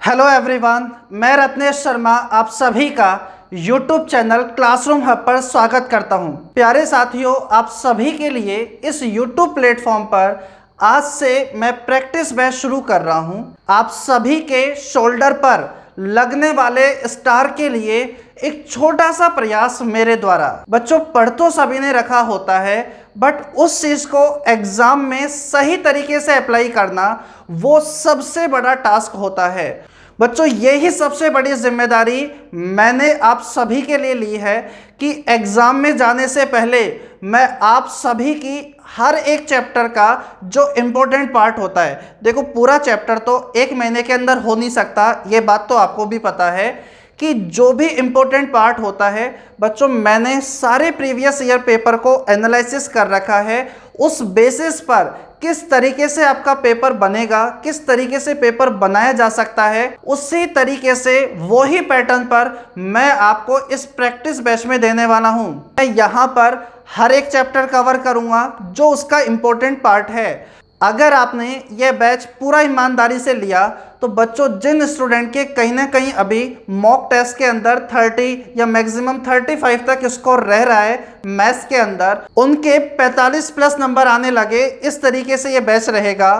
Hello everyone, मैं रत्नेश शर्मा आप सभी का यूट्यूब चैनल क्लासरूम हब पर स्वागत करता हूं। प्यारे साथियों, आप सभी के लिए इस यूट्यूब प्लेटफॉर्म पर आज से मैं प्रैक्टिस बैच शुरू कर रहा हूं। आप सभी के शोल्डर पर लगने वाले स्टार के लिए एक छोटा सा प्रयास मेरे द्वारा। बच्चों, पढ़ तो सभी ने रखा होता है, बट उस चीज़ को एग्ज़ाम में सही तरीके से अप्लाई करना वो सबसे बड़ा टास्क होता है। बच्चों, यही सबसे बड़ी जिम्मेदारी मैंने आप सभी के लिए ली है कि एग्ज़ाम में जाने से पहले मैं आप सभी की हर एक चैप्टर का जो इम्पोर्टेंट पार्ट होता है, देखो पूरा चैप्टर तो एक महीने के अंदर हो नहीं सकता, ये बात तो आपको भी पता है कि जो भी इम्पोर्टेंट पार्ट होता है बच्चों, मैंने सारे प्रीवियस ईयर पेपर को एनालिसिस कर रखा है। उस बेसिस पर किस तरीके से आपका पेपर बनेगा, किस तरीके से पेपर बनाया जा सकता है, उसी तरीके से वही पैटर्न पर मैं आपको इस प्रैक्टिस बैच में देने वाला हूं। मैं यहाँ पर हर एक चैप्टर कवर करूँगा जो उसका इम्पोर्टेंट पार्ट है। अगर आपने यह बैच पूरा ईमानदारी से लिया तो बच्चों, जिन स्टूडेंट के कहीं ना कहीं अभी मॉक टेस्ट के अंदर 30 या मैक्सिमम 35 तक स्कोर रह रहा है मैथ्स के अंदर, उनके 45 प्लस नंबर आने लगे। इस तरीके से यह बैच रहेगा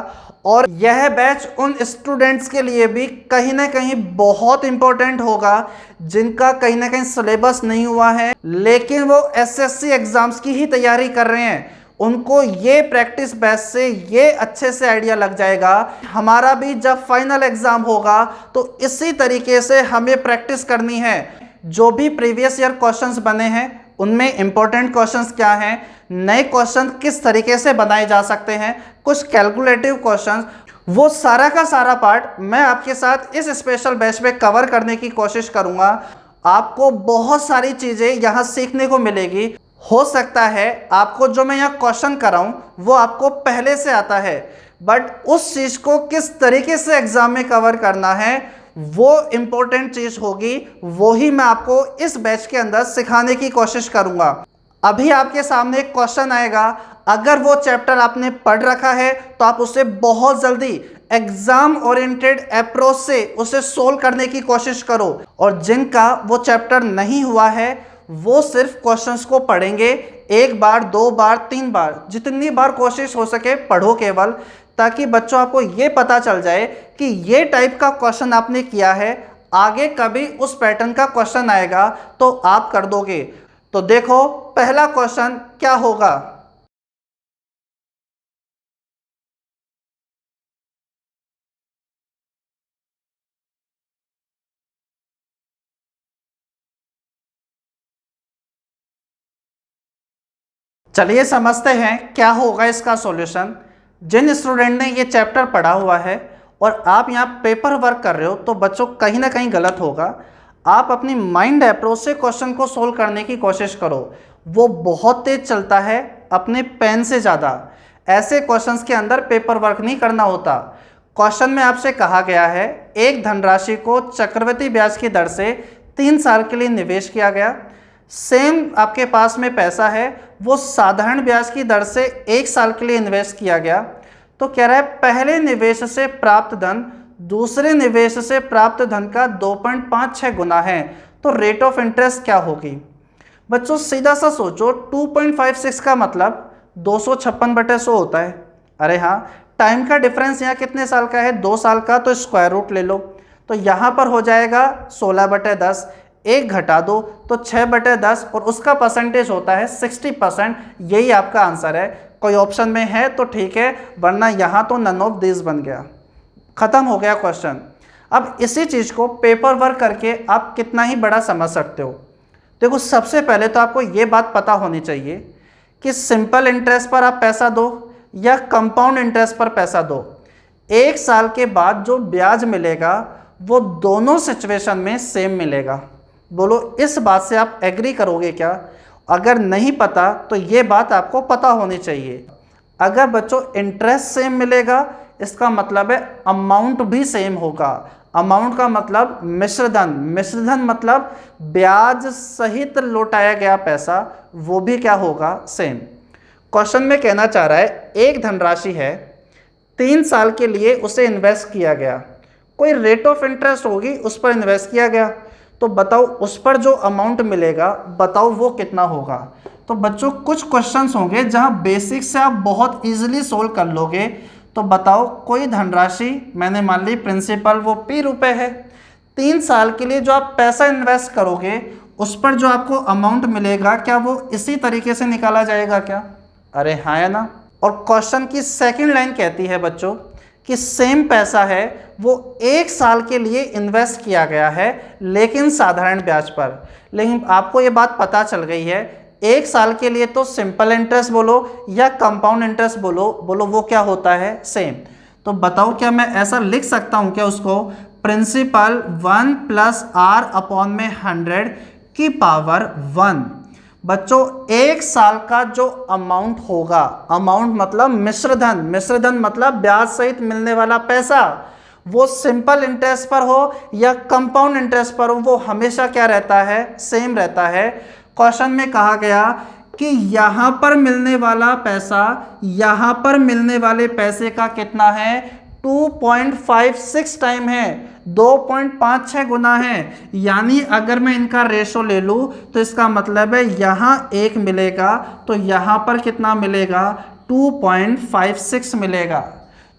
और यह बैच उन स्टूडेंट्स के लिए भी कहीं ना कहीं बहुत इंपॉर्टेंट होगा जिनका कहीं ना कहीं सिलेबस नहीं हुआ है लेकिन वो एसएससी एग्जाम्स की ही तैयारी कर रहे हैं। उनको ये प्रैक्टिस बैच से ये अच्छे से आइडिया लग जाएगा। हमारा भी जब फाइनल एग्जाम होगा तो इसी तरीके से हमें प्रैक्टिस करनी है। जो भी प्रीवियस ईयर क्वेश्चंस बने हैं उनमें इंपॉर्टेंट क्वेश्चंस क्या हैं, नए क्वेश्चन किस तरीके से बनाए जा सकते हैं, कुछ कैलकुलेटिव क्वेश्चंस, वो सारा का सारा पार्ट मैं आपके साथ इस स्पेशल बैच में कवर करने की कोशिश करूंगा। आपको बहुत सारी चीज़ें यहाँ सीखने को मिलेगी। हो सकता है आपको जो मैं यहाँ क्वेश्चन कराऊं वो आपको पहले से आता है, बट उस चीज़ को किस तरीके से एग्जाम में कवर करना है वो इम्पोर्टेंट चीज़ होगी। वही मैं आपको इस बैच के अंदर सिखाने की कोशिश करूंगा। अभी आपके सामने एक क्वेश्चन आएगा, अगर वो चैप्टर आपने पढ़ रखा है तो आप उसे बहुत जल्दी एग्जाम ओरिएंटेड अप्रोच से उसे सोल्व करने की कोशिश करो, और जिनका वो चैप्टर नहीं हुआ है वो सिर्फ क्वेश्चंस को पढ़ेंगे, एक बार, दो बार, तीन बार, जितनी बार कोशिश हो सके पढ़ो केवल, ताकि बच्चों आपको ये पता चल जाए कि ये टाइप का क्वेश्चन आपने किया है, आगे कभी उस पैटर्न का क्वेश्चन आएगा तो आप कर दोगे। तो देखो पहला क्वेश्चन क्या होगा। चलिए समझते हैं क्या होगा इसका सॉल्यूशन। जिन स्टूडेंट ने ये चैप्टर पढ़ा हुआ है और आप यहाँ पेपर वर्क कर रहे हो तो बच्चों कहीं ना कहीं गलत होगा। आप अपनी माइंड अप्रोच से क्वेश्चन को सोल्व करने की कोशिश करो, वो बहुत तेज चलता है अपने पेन से ज़्यादा। ऐसे क्वेश्चंस के अंदर पेपर वर्क नहीं करना होता। क्वेश्चन में आपसे कहा गया है एक धनराशि को चक्रवृद्धि ब्याज की दर से 3 साल के लिए निवेश किया गया। सेम आपके पास में पैसा है, वो साधारण ब्याज की दर से 1 साल के लिए इन्वेस्ट किया गया। तो कह रहा है पहले निवेश से प्राप्त धन दूसरे निवेश से प्राप्त धन का 2.56 गुना है, तो रेट ऑफ इंटरेस्ट क्या होगी। बच्चों सीधा सा सोचो, 2.56 का मतलब 256/100 होता है। अरे हाँ, टाइम का डिफरेंस यहाँ कितने साल का है, 2 साल का, तो स्क्वायर रूट ले लो। तो यहाँ पर हो जाएगा 16/10, एक घटा दो तो 6/10 और उसका परसेंटेज होता है 60%। यही आपका आंसर है। कोई ऑप्शन में है तो ठीक है, वरना यहाँ तो नन ऑफ दिस बन गया, ख़त्म हो गया क्वेश्चन। अब इसी चीज़ को पेपर वर्क करके आप कितना ही बड़ा समझ सकते हो। देखो सबसे पहले तो आपको ये बात पता होनी चाहिए कि सिंपल इंटरेस्ट पर आप पैसा दो या कंपाउंड इंटरेस्ट पर पैसा दो, 1 साल के बाद जो ब्याज मिलेगा वो दोनों सिचुएशन में सेम मिलेगा। बोलो इस बात से आप एग्री करोगे क्या। अगर नहीं पता तो ये बात आपको पता होनी चाहिए। अगर बच्चों इंटरेस्ट सेम मिलेगा इसका मतलब है अमाउंट भी सेम होगा। अमाउंट का मतलब मिश्रधन, मिश्रधन मतलब ब्याज सहित लौटाया गया पैसा, वो भी क्या होगा, सेम। क्वेश्चन में कहना चाह रहा है एक धनराशि है, 3 साल के लिए उसे इन्वेस्ट किया गया। कोई रेट ऑफ इंटरेस्ट होगी, उस पर इन्वेस्ट किया गया, तो बताओ उस पर जो अमाउंट मिलेगा बताओ वो कितना होगा। तो बच्चों कुछ क्वेश्चंस होंगे जहां बेसिक से आप बहुत इजीली सोल्व कर लोगे। तो बताओ कोई धनराशि मैंने मान ली प्रिंसिपल वो p रुपए है, 3 साल के लिए जो आप पैसा इन्वेस्ट करोगे उस पर जो आपको अमाउंट मिलेगा क्या वो इसी तरीके से निकाला जाएगा क्या? अरे हाँ या ना। और क्वेश्चन की सेकंड लाइन कहती है बच्चों कि सेम पैसा है वो 1 साल के लिए इन्वेस्ट किया गया है लेकिन साधारण ब्याज पर। लेकिन आपको ये बात पता चल गई है 1 साल के लिए तो सिंपल इंटरेस्ट बोलो या कंपाउंड इंटरेस्ट बोलो, वो क्या होता है? सेम। तो बताओ क्या मैं ऐसा लिख सकता हूं क्या उसको, प्रिंसिपल 1 प्लस आर अपॉन में 100 की पावर 1। बच्चों 1 साल का जो अमाउंट होगा, अमाउंट मतलब मिश्रधन, मिश्रधन मतलब ब्याज सहित मिलने वाला पैसा, वो सिंपल इंटरेस्ट पर हो या कंपाउंड इंटरेस्ट पर हो वो हमेशा क्या रहता है? सेम रहता है। क्वेश्चन में कहा गया कि यहां पर मिलने वाला पैसा यहां पर मिलने वाले पैसे का कितना है? 2.56 टाइम है, 2.56 गुना है। यानी अगर मैं इनका रेशो ले लूं तो इसका मतलब है यहां 1 मिलेगा तो यहां पर कितना मिलेगा? 2.56 मिलेगा।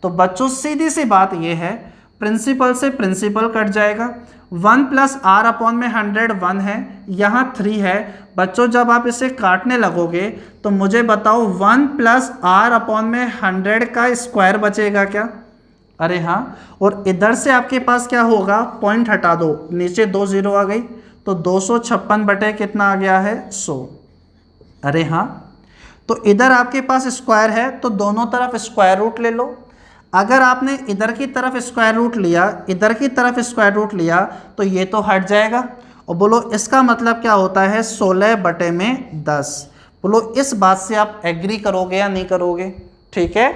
तो बच्चों सीधी सी बात यह है, प्रिंसिपल से प्रिंसिपल कट जाएगा, 1 प्लस आर अपॉन में 100 1 है, यहाँ 3 है। बच्चों जब आप इसे काटने लगोगे तो मुझे बताओ 1 प्लस आर अपॉन में 100 का स्क्वायर बचेगा क्या? अरे हाँ। और इधर से आपके पास क्या होगा? पॉइंट हटा दो, नीचे 2 0 आ गई तो 256 बटे कितना आ गया है? 100। अरे हाँ। तो इधर आपके पास स्क्वायर है तो दोनों तरफ स्क्वायर रूट ले लो। अगर आपने इधर की तरफ स्क्वायर रूट लिया, इधर की तरफ स्क्वायर रूट लिया तो ये तो हट जाएगा। और बोलो इसका मतलब क्या होता है? 16 बटे में 10। बोलो इस बात से आप एग्री करोगे या नहीं करोगे? ठीक है।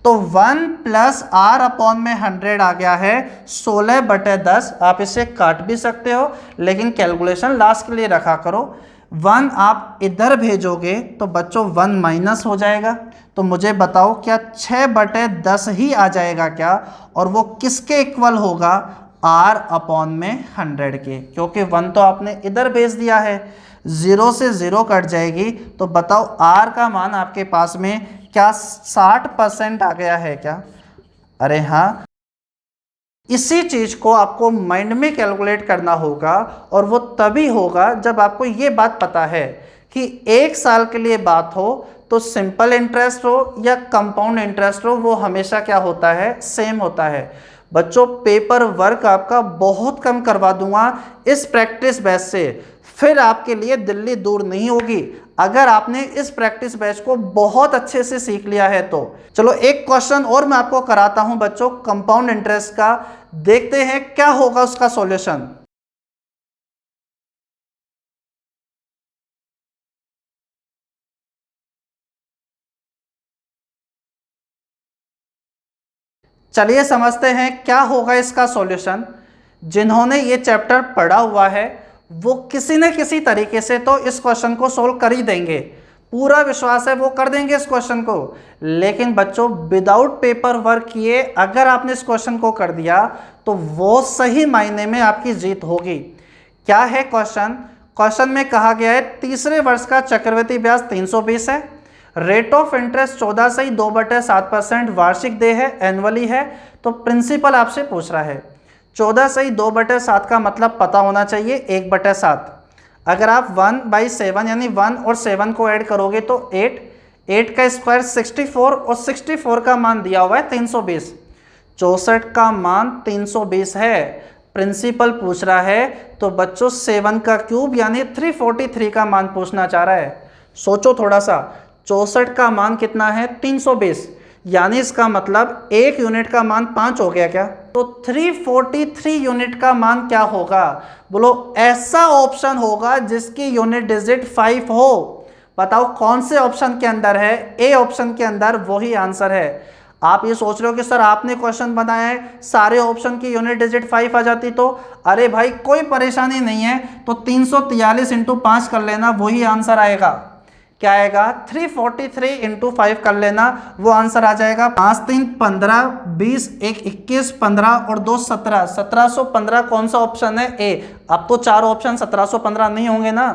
तो 1 प्लस आर अपॉन में 100 आ गया है 16 बटे 10। आप इसे काट भी सकते हो लेकिन कैलकुलेशन लास्ट के लिए रखा करो। 1 आप इधर भेजोगे तो बच्चों 1 माइनस हो जाएगा। तो मुझे बताओ क्या 6 बटे 10 ही आ जाएगा क्या? और वो किसके इक्वल होगा? r अपॉन में 100 के, क्योंकि 1 तो आपने इधर भेज दिया है, 0 से 0 कट जाएगी। तो बताओ r का मान आपके पास में क्या 60% आ गया है क्या? अरे हाँ। इसी चीज को आपको माइंड में कैलकुलेट करना होगा और वो तभी होगा जब आपको ये बात पता है कि 1 साल के लिए बात हो तो सिंपल इंटरेस्ट हो या कंपाउंड इंटरेस्ट हो वो हमेशा क्या होता है? सेम होता है। बच्चों पेपर वर्क आपका बहुत कम करवा दूंगा इस प्रैक्टिस बैच से, फिर आपके लिए दिल्ली दूर नहीं होगी अगर आपने इस प्रैक्टिस बैच को बहुत अच्छे से सीख लिया है तो। चलो एक क्वेश्चन और मैं आपको कराता हूं बच्चों कंपाउंड इंटरेस्ट का, देखते हैं क्या होगा उसका सॉल्यूशन। चलिए समझते हैं क्या होगा इसका सॉल्यूशन। जिन्होंने ये चैप्टर पढ़ा हुआ है वो किसी न किसी तरीके से तो इस क्वेश्चन को सोल्व कर ही देंगे, पूरा विश्वास है वो कर देंगे इस क्वेश्चन को। लेकिन बच्चों विदाउट पेपर वर्क किए अगर आपने इस क्वेश्चन को कर दिया तो वो सही मायने में आपकी जीत होगी। क्या है क्वेश्चन? क्वेश्चन में कहा गया है तीसरे वर्ष का चक्रवृद्धि ब्याज 320 है, रेट ऑफ इंटरेस्ट 14 से 2/7% वार्षिक देय है, एनुअली है। तो प्रिंसिपल आपसे पूछ रहा है 14 से 2/7 का मतलब पता होना चाहिए 1/7। अगर आप 1/7 यानी 1 और 7 को ऐड करोगे तो 8, 8 का स्क्वायर 64 और 64 का मान दिया हुआ है 320, 64 का मान 320 है। प्रिंसिपल पूछ रहा है तो बच्चों 7 का क्यूब यानी 343 का मान पूछना चाह रहा है। सोचो थोड़ा सा, 64 का मान कितना है? 320, यानी इसका मतलब 1 यूनिट का मान 5 हो गया क्या? तो 343 यूनिट का मान क्या होगा? बोलो ऐसा ऑप्शन होगा जिसकी यूनिट डिजिट 5 हो। बताओ कौन से ऑप्शन के अंदर है? ए ऑप्शन के अंदर, वही आंसर है। आप ये सोच रहे हो कि सर आपने क्वेश्चन बनाया है सारे ऑप्शन की यूनिट डिजिट 5 आ जाती तो, अरे भाई कोई परेशानी नहीं है, तो 343 × 5 कर लेना, वही आंसर आएगा। क्या आएगा 343 इंटू 5 कर लेना, वो आंसर आ जाएगा 5 3 15 20 1 21 15 और 2 17 1715। कौन सा ऑप्शन है? ए। अब तो चार ऑप्शन 1715 नहीं होंगे ना।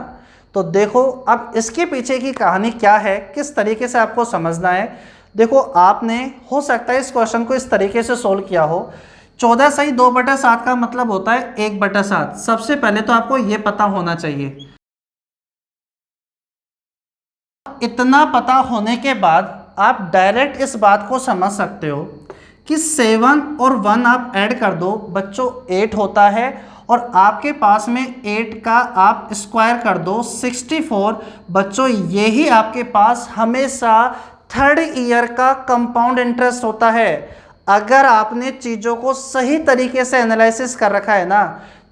तो देखो अब इसके पीछे की कहानी क्या है, किस तरीके से आपको समझना है। देखो आपने हो सकता है इस क्वेश्चन को इस तरीके से सोल्व किया हो। 14 सही 2/7 का मतलब होता है 1/7। सबसे पहले तो आपको ये पता होना चाहिए। इतना पता होने के बाद आप डायरेक्ट इस बात को समझ सकते हो कि 7 और 1 आप ऐड कर दो बच्चों 8 होता है, और आपके पास में 8 का आप स्क्वायर कर दो 64। बच्चों यही आपके पास हमेशा थर्ड ईयर का कंपाउंड इंटरेस्ट होता है। अगर आपने चीज़ों को सही तरीके से एनालिसिस कर रखा है ना,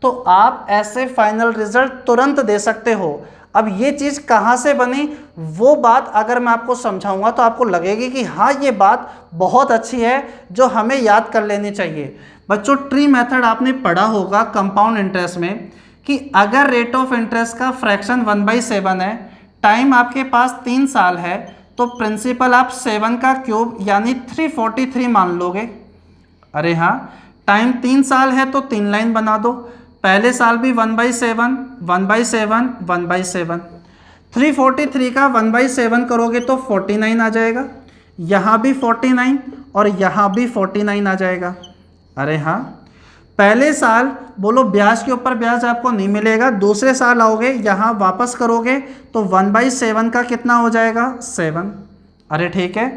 तो आप ऐसे फाइनल रिजल्ट तुरंत दे सकते हो। अब ये चीज़ कहाँ से बनी, वो बात अगर मैं आपको समझाऊंगा तो आपको लगेगी कि हाँ ये बात बहुत अच्छी है जो हमें याद कर लेनी चाहिए। बच्चों ट्री मेथड आपने पढ़ा होगा कंपाउंड इंटरेस्ट में, कि अगर रेट ऑफ इंटरेस्ट का फ्रैक्शन 1/7 है, टाइम आपके पास 3 साल है, तो प्रिंसिपल आप 7 का क्यूब यानी 343 मान लोगे। अरे हाँ, टाइम 3 साल है तो 3 लाइन बना दो। पहले साल भी 1/7 1/7 1/7। 343 का 1/7 करोगे तो 49 आ जाएगा, यहाँ भी 49 और यहाँ भी 49 आ जाएगा। अरे हाँ, पहले साल बोलो ब्याज के ऊपर ब्याज आपको नहीं मिलेगा, दूसरे साल आओगे यहाँ वापस करोगे तो 1/7 का कितना हो जाएगा 7। अरे ठीक है,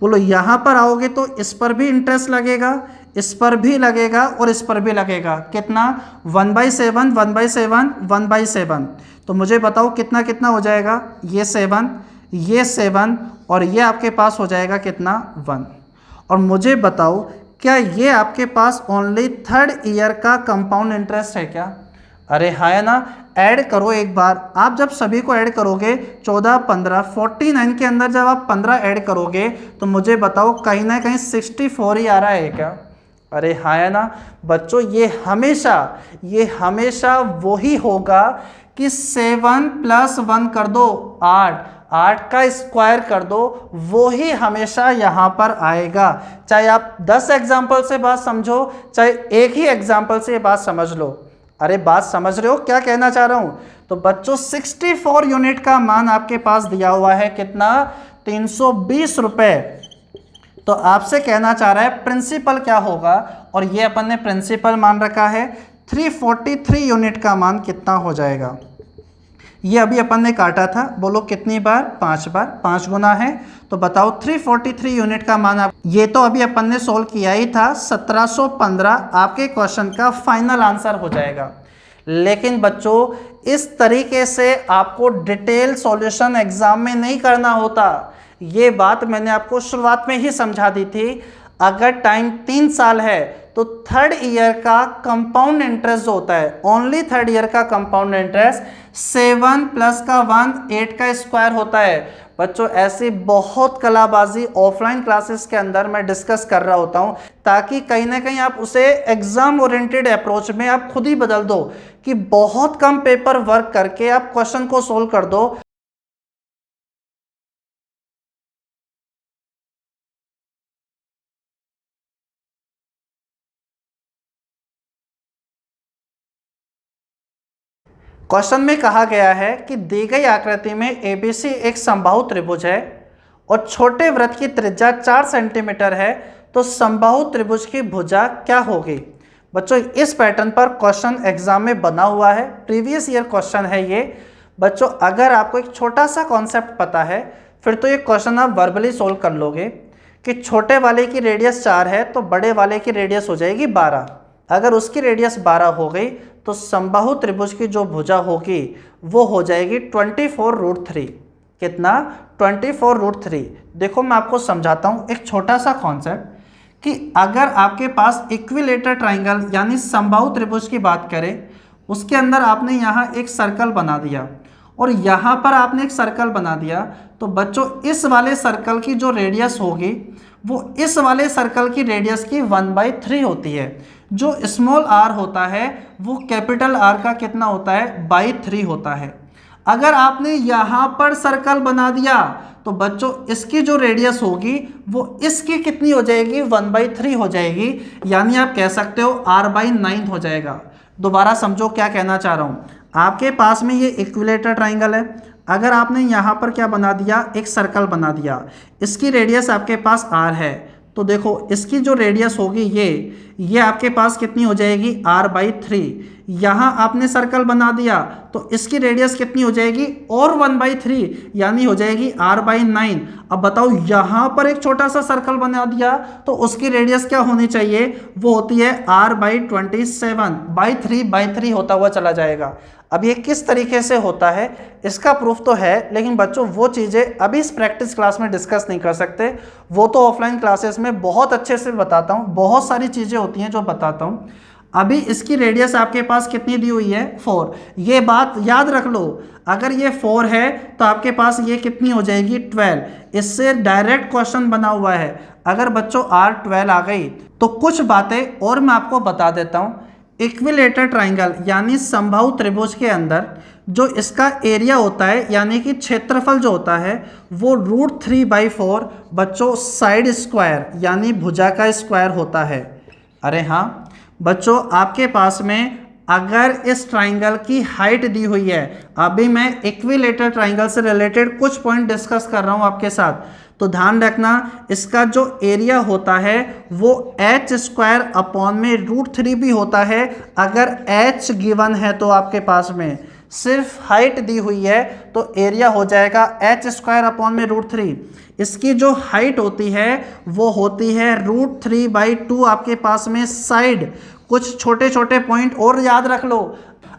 बोलो यहाँ पर आओगे तो इस पर भी इंटरेस्ट लगेगा, इस पर भी लगेगा और इस पर भी लगेगा। कितना 1/7 1/7 1/7। तो मुझे बताओ कितना कितना हो जाएगा, ये 7 ये 7 और ये आपके पास हो जाएगा कितना 1। और मुझे बताओ क्या ये आपके पास ओनली थर्ड ईयर का कंपाउंड इंटरेस्ट है क्या? अरे हाँ है ना। ऐड करो एक बार, आप जब सभी को ऐड करोगे 14 15 49 के अंदर जब आप 15 ऐड करोगे तो मुझे बताओ कहीं ना कहीं 64 ही आ रहा है क्या? अरे हाँ है ना। बच्चों ये हमेशा वही होगा कि 7 + 1 कर दो 8, 8 का स्क्वायर कर दो, वो ही हमेशा यहाँ पर आएगा। चाहे आप 10 एग्जाम्पल से बात समझो, चाहे एक ही एग्जाम्पल से ये बात समझ लो। अरे बात समझ रहे हो क्या कहना चाह रहा हूँ? तो बच्चों 64 यूनिट का मान आपके पास दिया हुआ है कितना 320 रुपये। तो आपसे कहना चाह रहा है प्रिंसिपल क्या होगा, और ये अपन ने प्रिंसिपल मान रखा है 343 यूनिट का मान कितना हो जाएगा। ये अभी अपन ने काटा था, बोलो कितनी बार 5 बार, 5 गुना है। तो बताओ 343 यूनिट का मान आप, ये तो अभी अपन ने सोल्व किया ही था 1715 आपके क्वेश्चन का फाइनल आंसर हो जाएगा। लेकिन बच्चों इस तरीके से आपको डिटेल सॉल्यूशन एग्जाम में नहीं करना होता। ये बात मैंने आपको शुरुआत में ही समझा दी थी। अगर टाइम 3 साल है तो थर्ड ईयर का कंपाउंड इंटरेस्ट जो होता है, ओनली थर्ड ईयर का कंपाउंड इंटरेस्ट 7 + 1 8 का स्क्वायर होता है। बच्चों ऐसी बहुत कलाबाजी ऑफलाइन क्लासेस के अंदर मैं डिस्कस कर रहा होता हूं, ताकि कहीं ना कहीं आप उसे एग्जाम ओरिएंटेड अप्रोच में आप खुद ही बदल दो कि बहुत कम पेपर वर्क करके आप क्वेश्चन को सोल्व कर दो। क्वेश्चन में कहा गया है कि दी गई आकृति में ABC एक समबाहु त्रिभुज है और छोटे वृत्त की त्रिज्या 4 सेंटीमीटर है, तो समबाहु त्रिभुज की भुजा क्या होगी? बच्चों इस पैटर्न पर क्वेश्चन एग्जाम में बना हुआ है, प्रीवियस ईयर क्वेश्चन है ये। बच्चों अगर आपको एक छोटा सा कॉन्सेप्ट पता है फिर तो ये क्वेश्चन आप वर्बली सोल्व कर लोगे कि छोटे वाले की रेडियस 4 है तो बड़े वाले की रेडियस हो जाएगी 12। अगर उसकी रेडियस 12 हो गई तो समबाहु त्रिभुज की जो भुजा होगी वो हो जाएगी 24√3। कितना 24√3। देखो मैं आपको समझाता हूँ एक छोटा सा कॉन्सेप्ट कि अगर आपके पास इक्विलेटर ट्राइंगल यानी समबाहु त्रिभुज की बात करें, उसके अंदर आपने यहाँ एक सर्कल बना दिया और यहाँ पर आपने एक सर्कल बना दिया, तो बच्चों इस वाले सर्कल की जो रेडियस होगी वो इस वाले सर्कल की रेडियस की 1/3 होती है। जो स्मॉल r होता है वो कैपिटल R का कितना होता है 3 होता है। अगर आपने यहाँ पर सर्कल बना दिया तो बच्चों इसकी जो रेडियस होगी वो इसकी कितनी हो जाएगी, 1/3 हो जाएगी, यानी आप कह सकते हो r/9 हो जाएगा। दोबारा समझो क्या कहना चाह रहा हूँ। आपके पास में ये इक्विलेटर ट्राइंगल है, अगर आपने यहाँ पर क्या बना दिया, एक सर्कल बना दिया, इसकी रेडियस आपके पास r है, तो देखो इसकी जो रेडियस होगी ये आपके पास कितनी हो जाएगी, r/3। यहाँ आपने सर्कल बना दिया तो इसकी रेडियस कितनी हो जाएगी, और 1/3, यानी हो जाएगी r/9। अब बताओ यहाँ पर एक छोटा सा सर्कल बना दिया तो उसकी रेडियस क्या होनी चाहिए, वो होती है r/27/3 होता हुआ चला जाएगा। अब ये किस तरीके से होता है इसका प्रूफ तो है, लेकिन बच्चों वो चीज़ें अभी इस प्रैक्टिस क्लास में डिस्कस नहीं कर सकते, वो तो ऑफलाइन क्लासेस में बहुत अच्छे से बताता हूँ, बहुत सारी चीज़ें होती हैं जो बताता हूँ। अभी इसकी रेडियस आपके पास कितनी दी हुई है, 4। ये बात याद रख लो, अगर ये 4 है तो आपके पास ये कितनी हो जाएगी, 12। इससे डायरेक्ट क्वेश्चन बना हुआ है। अगर बच्चों r12 आ गई तो कुछ बातें और मैं आपको बता देता हूँ। इक्विलेटर ट्राइंगल यानी समबाहु त्रिभुज के अंदर जो इसका एरिया होता है यानी कि क्षेत्रफल जो होता है वो √3/4 बच्चों साइड स्क्वायर यानी भुजा का स्क्वायर होता है। अरे हाँ बच्चों, आपके पास में अगर इस ट्राइंगल की हाइट दी हुई है, अभी मैं इक्विलेटर ट्राइंगल से रिलेटेड कुछ पॉइंट डिस्कस कर रहा हूं आपके साथ, तो ध्यान रखना इसका जो एरिया होता है वो h² √3 भी होता है। अगर h गिवन है तो आपके पास में सिर्फ हाइट दी हुई है तो एरिया हो जाएगा h² √3। इसकी जो हाइट होती है वो होती है √3/2 आपके पास में साइड। कुछ छोटे छोटे पॉइंट और याद रख लो,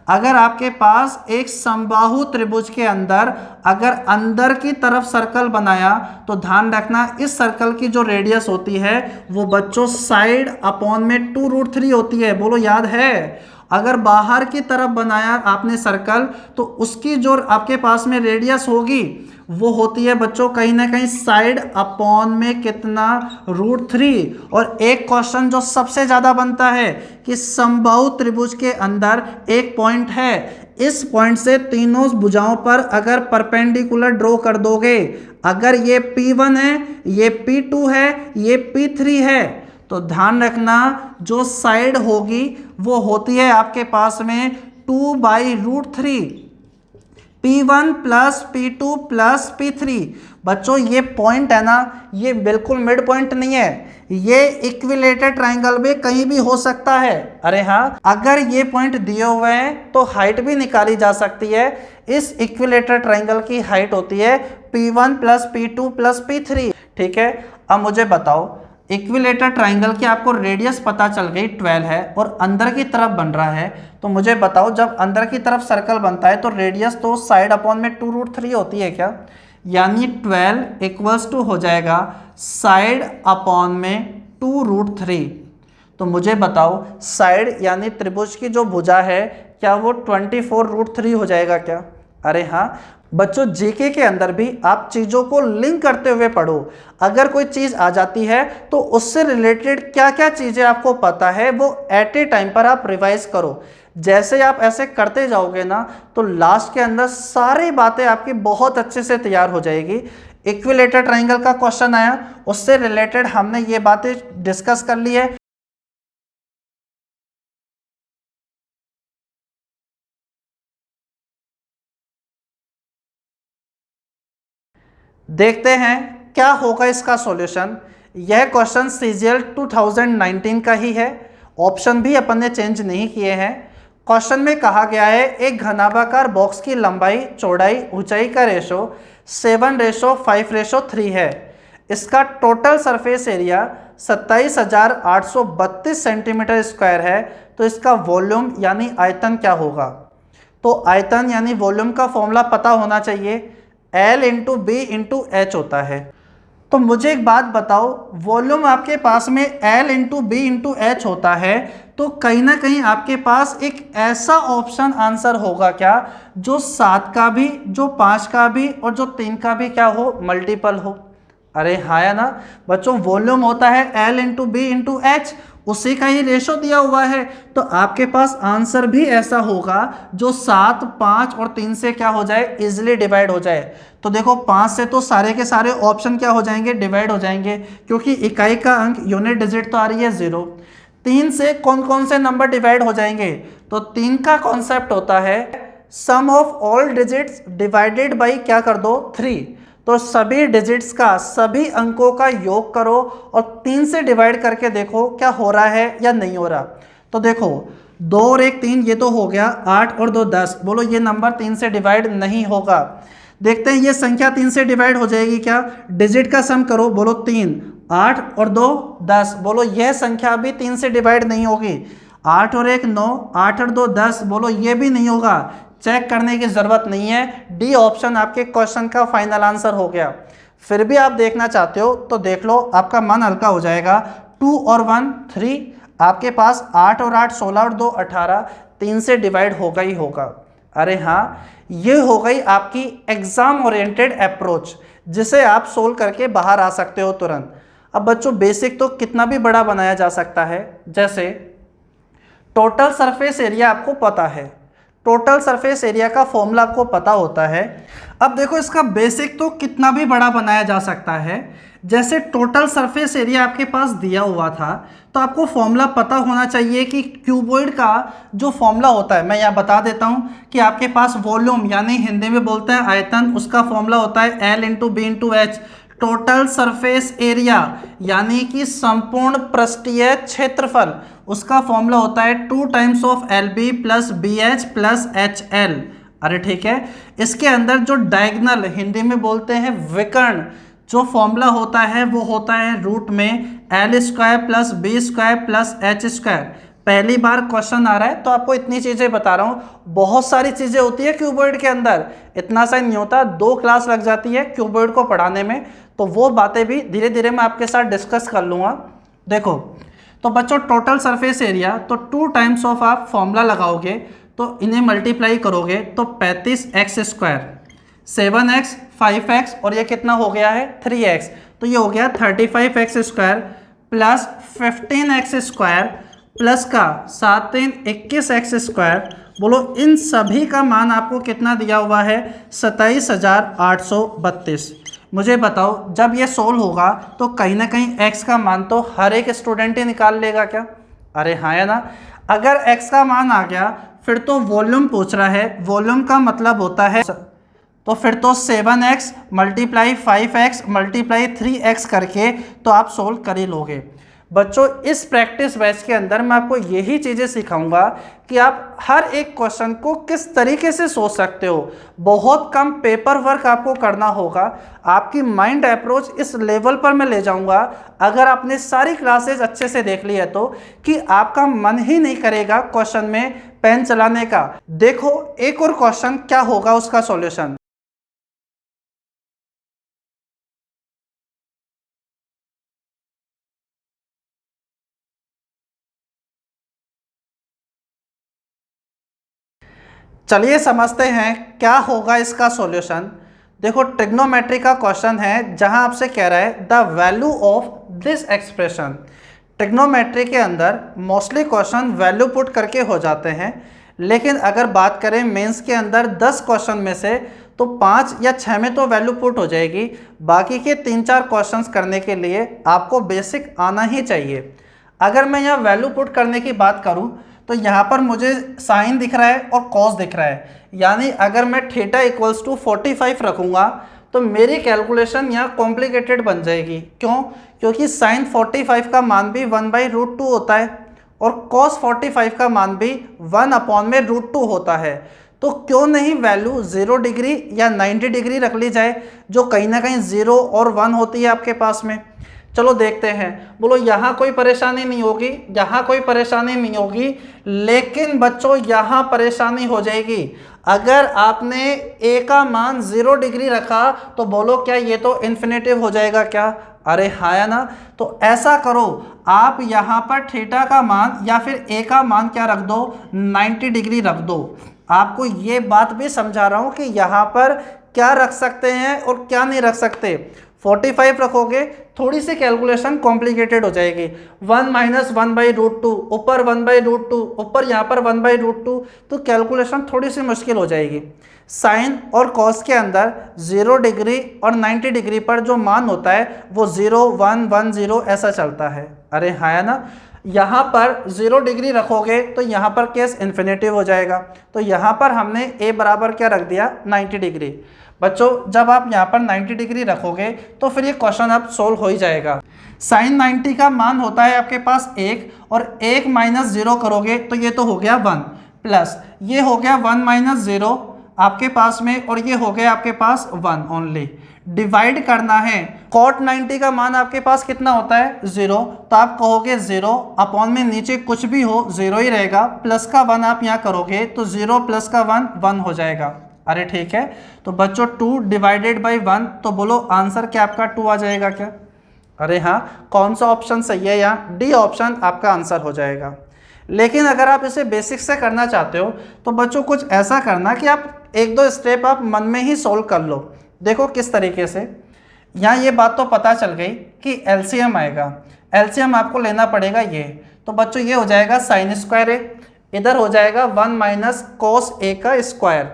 अगर आपके पास एक समबाहु त्रिभुज के अंदर अगर अंदर की तरफ सर्कल बनाया तो ध्यान रखना इस सर्कल की जो रेडियस होती है वो बच्चों साइड/2√3 होती है। बोलो याद है। अगर बाहर की तरफ बनाया आपने सर्कल तो उसकी जो आपके पास में रेडियस होगी वो होती है बच्चों कहीं ना कहीं साइड/ कितना, √3। और एक क्वेश्चन जो सबसे ज़्यादा बनता है कि समबाहु त्रिभुज के अंदर एक पॉइंट है, इस पॉइंट से तीनों भुजाओं पर अगर परपेंडिकुलर ड्रॉ कर दोगे, अगर ये P1 है, ये P2 है, ये P3 है, तो ध्यान रखना जो साइड होगी वो होती है आपके पास में 2/√3, P1 + P2 + P3। बच्चों ये पॉइंट है ना, ये बिल्कुल मिड पॉइंट नहीं है, ये इक्विलेटर ट्राइंगल में कहीं भी हो सकता है। अरे हाँ, अगर ये पॉइंट दिए हुए हैं तो हाइट भी निकाली जा सकती है। इस इक्विलेटर ट्राइंगल की हाइट होती है P1 + P2 + P3। ठीक है, अब मुझे बताओ इक्विलेटर ट्राइंगल की आपको रेडियस पता चल गई 12 है और अंदर की तरफ बन रहा है, तो मुझे बताओ जब अंदर की तरफ सर्कल बनता है तो रेडियस तो साइड/2√3 होती है क्या, यानी 12 = हो जाएगा साइड/2√3। तो मुझे बताओ साइड यानी त्रिभुज की जो भुजा है क्या वो 24√3 हो जाएगा क्या। अरे हाँ बच्चों, जीके के अंदर भी आप चीज़ों को लिंक करते हुए पढ़ो। अगर कोई चीज़ आ जाती है तो उससे रिलेटेड क्या क्या चीज़ें आपको पता है वो एट ए टाइम पर आप रिवाइज करो। जैसे आप ऐसे करते जाओगे ना तो लास्ट के अंदर सारी बातें आपकी बहुत अच्छे से तैयार हो जाएगी। इक्विलेटर ट्राइंगल का क्वेश्चन आया, उससे रिलेटेड हमने ये बातें डिस्कस कर ली है। देखते हैं क्या होगा इसका सॉल्यूशन। यह क्वेश्चन CGL 2019 का ही है, ऑप्शन भी अपन ने चेंज नहीं किए हैं। क्वेश्चन में कहा गया है एक घनाभाकार बॉक्स की लंबाई, चौड़ाई, ऊंचाई का रेशो 7:5:3 है। इसका total surface area 27,832 centimetre square है, तो इसका वॉल्यूम यानी आयतन क्या होगा। तो आयतन यानी वॉल्यूम का फॉर्मूला पता होना चाहिए, L × B × H होता है। तो मुझे एक बात बताओ, वॉल्यूम आपके पास में L × B × H होता है तो कहीं ना कहीं आपके पास एक ऐसा ऑप्शन आंसर होगा क्या जो 7 का भी, जो 5 का भी और जो 3 का भी क्या हो, मल्टीपल हो। अरे हाँ या ना बच्चों, वॉल्यूम होता है L × B × H, उसी का ही रेशो दिया हुआ है, तो आपके पास आंसर भी ऐसा होगा जो 7, 5 और 3 से क्या हो जाए, इजिली डिवाइड हो जाए। तो देखो 5 से तो सारे के सारे ऑप्शन क्या हो जाएंगे, डिवाइड हो जाएंगे, क्योंकि इकाई का अंक यूनिट डिजिट तो आ रही है 0। 3 से कौन कौन से नंबर डिवाइड हो जाएंगे, तो 3 का कॉन्सेप्ट होता है sum of all digits divided by क्या कर दो, 3। तो सभी डिजिट्स का, सभी अंकों का योग करो और 3 से डिवाइड करके देखो क्या हो रहा है या नहीं हो रहा। तो देखो 2 और 1 3, ये तो हो गया, 8 और 2 10, बोलो ये नंबर 3 से डिवाइड नहीं होगा। देखते हैं ये संख्या 3 से डिवाइड हो जाएगी क्या, डिजिट का सम करो, बोलो 3, 8 और 2 10, बोलो यह संख्या भी 3 से डिवाइड नहीं होगी। 8 और 1 9, 8 और 2 10, बोलो ये भी नहीं होगा। चेक करने की जरूरत नहीं है, डी ऑप्शन आपके क्वेश्चन का फाइनल आंसर हो गया। फिर भी आप देखना चाहते हो तो देख लो, आपका मन हल्का हो जाएगा। 2 और 1 3, आपके पास 8 और 8 16 और 2 18, 3 से डिवाइड होगा ही होगा। अरे हाँ, ये हो गई आपकी एग्जाम ओरिएंटेड अप्रोच, जिसे आप सोल्व करके बाहर आ सकते हो तुरंत। अब बच्चों बेसिक तो कितना भी बड़ा बनाया जा सकता है, जैसे टोटल सरफेस एरिया आपको पता है, टोटल सरफेस एरिया का फॉर्मूला आपको पता होता है। अब देखो इसका बेसिक तो कितना भी बड़ा बनाया जा सकता है। जैसे टोटल सरफेस एरिया आपके पास दिया हुआ था, तो आपको फॉर्मूला पता होना चाहिए कि क्यूबॉइड का जो फॉर्मूला होता है, मैं यहाँ बता देता हूँ कि आपके पास वॉल्यूम यानी हिंदी में बोलते हैं आयतन, उसका फॉर्मूला होता है L into B into H. Total surface area यानी कि संपूर्ण पृष्ठीय क्षेत्रफल, उसका फॉर्मूला होता है 2 times of L B plus B H plus H L. अरे ठीक है, इसके अंदर जो डायगोनल, हिंदी में बोलते हैं विकर्ण, जो फॉर्मूला होता है वो होता है रूट में L square plus B square plus H square. पहली बार क्वेश्चन आ रहा है तो आपको इतनी चीजें बता रहा हूँ, बहुत सारी चीजें होती है क्यूबॉइड के अंदर, इतना सा नहीं होता, 2 क्लास लग जाती है क्यूबॉइड को पढ़ाने में, तो वो बातें भी धीरे धीरे मैं आपके साथ डिस्कस कर लूँगा। देखो तो बच्चों टोटल सरफेस एरिया, तो 2 टाइम्स ऑफ आप फॉर्मूला लगाओगे तो इन्हें मल्टीप्लाई करोगे तो 35x स्क्वायर, 7x 5x और ये कितना हो गया है 3x, तो ये हो गया 35x square plus 15x square plus का 7 3 21x स्क्वायर। बोलो इन सभी का मान आपको कितना दिया हुआ है 27,832। मुझे बताओ जब ये सोल्व होगा तो कहीं ना कहीं x का मान तो हर एक स्टूडेंट ही निकाल लेगा क्या? अरे हाँ या ना। अगर x का मान आ गया फिर तो वॉल्यूम पूछ रहा है, वॉल्यूम का मतलब होता है, तो फिर तो 7x multiply 5x multiply 3x करके तो आप सोल्व कर ही लोगे। बच्चों इस प्रैक्टिस बैच के अंदर मैं आपको यही चीज़ें सिखाऊंगा कि आप हर एक क्वेश्चन को किस तरीके से सोच सकते हो। बहुत कम पेपर वर्क आपको करना होगा, आपकी माइंड अप्रोच इस लेवल पर मैं ले जाऊंगा अगर आपने सारी क्लासेस अच्छे से देख ली है तो, कि आपका मन ही नहीं करेगा क्वेश्चन में पेन चलाने का। देखो एक और क्वेश्चन क्या होगा उसका सॉल्यूशन। चलिए समझते हैं क्या होगा इसका सॉल्यूशन। देखो ट्रिग्नोमेट्री का क्वेश्चन है जहां आपसे कह रहा है the value of this expression. Trigonometry के अंदर मोस्टली क्वेश्चन वैल्यू पुट करके हो जाते हैं, लेकिन अगर बात करें मेंस के अंदर 10 क्वेश्चन में से तो 5 या 6 में तो वैल्यू पुट हो जाएगी, बाकी के 3-4 क्वेश्चंस करने के लिए आपको बेसिक आना ही चाहिए। अगर मैं यहाँ वैल्यू पुट करने की बात करूँ तो यहाँ पर मुझे साइन दिख रहा है और कॉस दिख रहा है, यानी अगर मैं थीटा इक्वल्स टू 45 रखूँगा तो मेरी कैलकुलेशन यहाँ कॉम्प्लिकेटेड बन जाएगी। क्यों? क्योंकि साइन 45 का मान भी 1/√2 होता है और कॉस 45 का मान भी 1/√2 होता है। तो क्यों नहीं वैल्यू 0 डिग्री या 90 डिग्री रख ली जाए, जो कहीं ना कहीं 0 और 1 होती है आपके पास में। चलो देखते हैं। बोलो यहाँ कोई परेशानी नहीं होगी, यहाँ कोई परेशानी नहीं होगी, लेकिन बच्चों यहाँ परेशानी हो जाएगी। अगर आपने a का मान 0 डिग्री रखा तो बोलो क्या ये तो इन्फिनेटिव हो जाएगा क्या? अरे हाँ या ना। तो ऐसा करो, आप यहाँ पर थीटा का मान या फिर a का मान क्या रख दो, 90 डिग्री रख दो। आपको ये बात भी समझा रहा हूँ कि यहाँ पर क्या रख सकते हैं और क्या नहीं रख सकते। 45 रखोगे, थोड़ी सी कैलकुलेशन कॉम्प्लिकेटेड हो जाएगी। 1 माइनस 1/√2, ऊपर 1/√2, ऊपर यहाँ पर 1/√2, तो कैलकुलेशन थोड़ी सी मुश्किल हो जाएगी। साइन और कॉस के अंदर 0 डिग्री और 90 डिग्री पर जो मान होता है वो 0, 1, 1, 0 ऐसा चलता है। अरे हाँ है ना। यहाँ पर 0 डिग्री रखोगे तो यहाँ पर केस इन्फिनेटिव हो जाएगा, तो यहाँ पर हमने a बराबर क्या रख दिया, 90 डिग्री। बच्चों जब आप यहाँ पर 90 डिग्री रखोगे तो फिर ये क्वेश्चन अब सोल्व हो ही जाएगा। साइन 90 का मान होता है आपके पास 1, और 1 माइनस 0 करोगे तो ये तो हो गया 1, प्लस ये हो गया 1 माइनस 0 आपके पास में, और ये हो गया आपके पास 1 ओनली। डिवाइड करना है, कॉट 90 का मान आपके पास कितना होता है 0, तो आप कहोगे 0 अपॉन में नीचे कुछ भी हो 0 ही रहेगा, प्लस का 1 आप यहाँ करोगे तो 0 प्लस का 1 1 हो जाएगा। अरे ठीक है, तो बच्चों 2 डिवाइडेड बाई 1, तो बोलो आंसर क्या आपका 2 आ जाएगा क्या? अरे हाँ, कौन सा ऑप्शन सही है? यहाँ डी ऑप्शन आपका आंसर हो जाएगा। लेकिन अगर आप इसे बेसिक से करना चाहते हो तो बच्चों कुछ ऐसा करना कि आप 1-2 स्टेप आप मन में ही सोल्व कर लो। देखो किस तरीके से, यहाँ ये बात तो पता चल गई कि एलसीएम आएगा, एलसीएम आपको लेना पड़ेगा ये, तो बच्चों ये हो जाएगा साइन स्क्वायर ए, इधर हो जाएगा 1 माइनस कोस ए का स्क्वायर।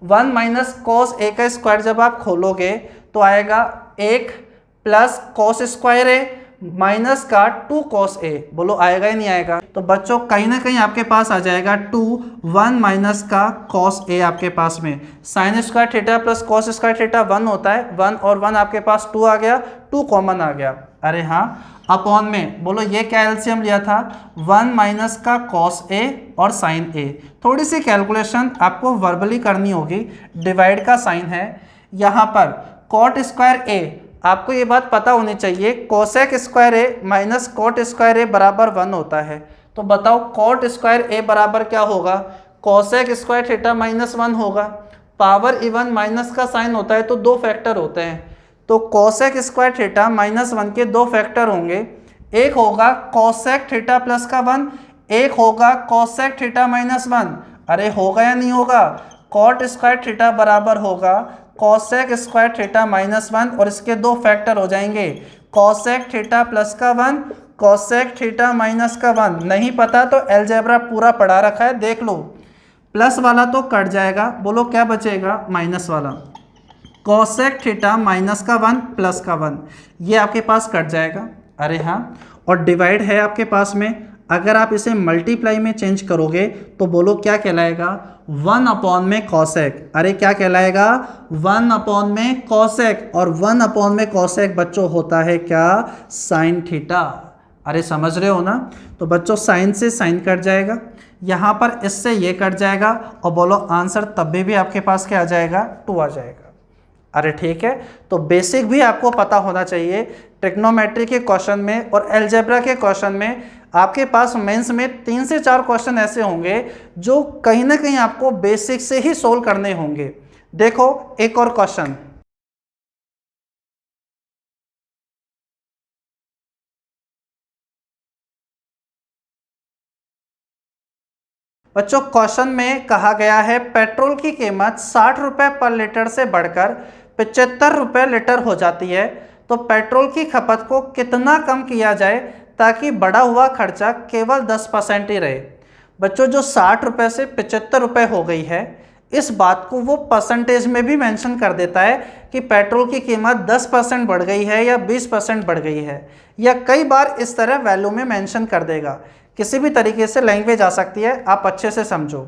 1 माइनस कोस ए का स्क्वायर जब आप खोलोगे तो आएगा 1 प्लस कोस स्क्वायर ए माइनस का 2 कोस ए, बोलो आएगा ही नहीं आएगा? तो बच्चों कहीं ना कहीं आपके पास आ जाएगा 2, 1 माइनस का कॉस ए आपके पास में, sine square theta plus cos square theta 1 होता है, 1 और 1 आपके पास 2 आ गया, 2 कॉमन आ गया। अरे हाँ, अपॉन में बोलो ये क्या एलसीएम लिया था, 1 माइनस का कॉस ए और साइन ए। थोड़ी सी कैलकुलेशन आपको वर्बली करनी होगी, डिवाइड का साइन है, यहाँ पर कॉट स्क्वायर ए, आपको ये बात पता होनी चाहिए कोसेक स्क्वायर ए माइनस कॉट स्क्वायर ए बराबर 1 होता है। तो बताओ कॉट स्क्वायर ए बराबर क्या होगा, कोसेक स्क्वायर थीटा माइनस 1 होगा। पावर इवन माइनस का साइन होता है तो 2 फैक्टर होते हैं, तो कोसेक स्क्वायर थीटा माइनस 1 के 2 फैक्टर होंगे, एक होगा कोसेक थीटा प्लस का 1, एक होगा कोसेक थीटा माइनस 1। अरे होगा या नहीं होगा? कॉट स्क्वायर थीटा बराबर होगा कोसेक स्क्वायर थीटा माइनस 1, और इसके 2 फैक्टर हो जाएंगे, कोसेक थीटा प्लस का 1, कोसेक थीटा माइनस का 1। नहीं पता तो अलजेब्रा पूरा पढ़ा रखा है, देख लो। प्लस वाला तो कट जाएगा, बोलो क्या बचेगा, माइनस वाला। कोसेक थीटा माइनस का 1 प्लस का 1, ये आपके पास कट जाएगा। अरे हाँ, और डिवाइड है आपके पास में, अगर आप इसे मल्टीप्लाई में चेंज करोगे तो बोलो क्या कहलाएगा, 1 अपॉन में कॉसेक। अरे क्या कहलाएगा, 1 अपॉन में कॉसेक, और 1 अपॉन में कॉसेक बच्चों होता है क्या, साइन थीटा। अरे समझ रहे हो ना? तो बच्चों साइन से साइन कट जाएगा, यहाँ पर इससे ये कट जाएगा, और बोलो आंसर तब भी आपके पास क्या आ जाएगा, 2 आ जाएगा। अरे ठीक है, तो बेसिक भी आपको पता होना चाहिए। ट्रिग्नोमेट्री के क्वेश्चन में और अलजेब्रा के क्वेश्चन में आपके पास मेंस में 3 से 4 क्वेश्चन ऐसे होंगे जो कहीं ना कहीं आपको बेसिक से ही सोल्व करने होंगे। देखो एक और क्वेश्चन, बच्चों क्वेश्चन में कहा गया है पेट्रोल की कीमत 60 रुपये पर लीटर से बढ़कर 75 रुपये लीटर हो जाती है, तो पेट्रोल की खपत को कितना कम किया जाए ताकि बढ़ा हुआ खर्चा केवल 10% ही रहे। बच्चों जो 60 रुपये से 75 रुपये हो गई है, इस बात को वो परसेंटेज में भी मेंशन कर देता है कि पेट्रोल की कीमत 10% बढ़ गई है या 20% बढ़ गई है, या कई बार इस तरह वैल्यू में मेंशन कर देगा। किसी भी तरीके से लैंग्वेज आ सकती है, आप अच्छे से समझो।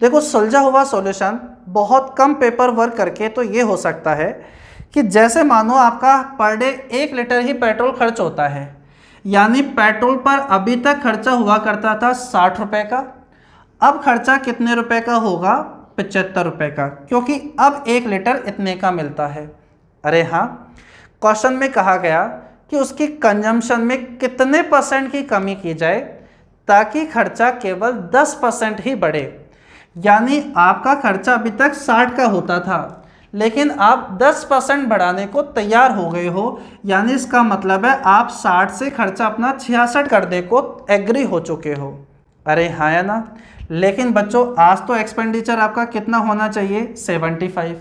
देखो सुलझा हुआ सॉल्यूशन बहुत कम पेपर वर्क करके तो ये हो सकता है कि जैसे मानो आपका पर डे 1 लीटर ही पेट्रोल खर्च होता है, यानी पेट्रोल पर अभी तक खर्चा हुआ करता था 60 रुपये का, अब खर्चा कितने रुपए का होगा, 75 रुपये का, क्योंकि अब 1 लीटर इतने का मिलता है। अरे हाँ, क्वेश्चन में कहा गया कि उसकी कंजम्पशन में कितने % की कमी की जाए ताकि खर्चा केवल 10% ही बढ़े। यानी आपका खर्चा अभी तक 60 का होता था, लेकिन आप 10% बढ़ाने को तैयार हो गए हो, यानी इसका मतलब है आप 60 से खर्चा अपना 66 करने को एग्री हो चुके हो। अरे हाँ या ना? लेकिन बच्चों आज तो एक्सपेंडिचर आपका कितना होना चाहिए, 75,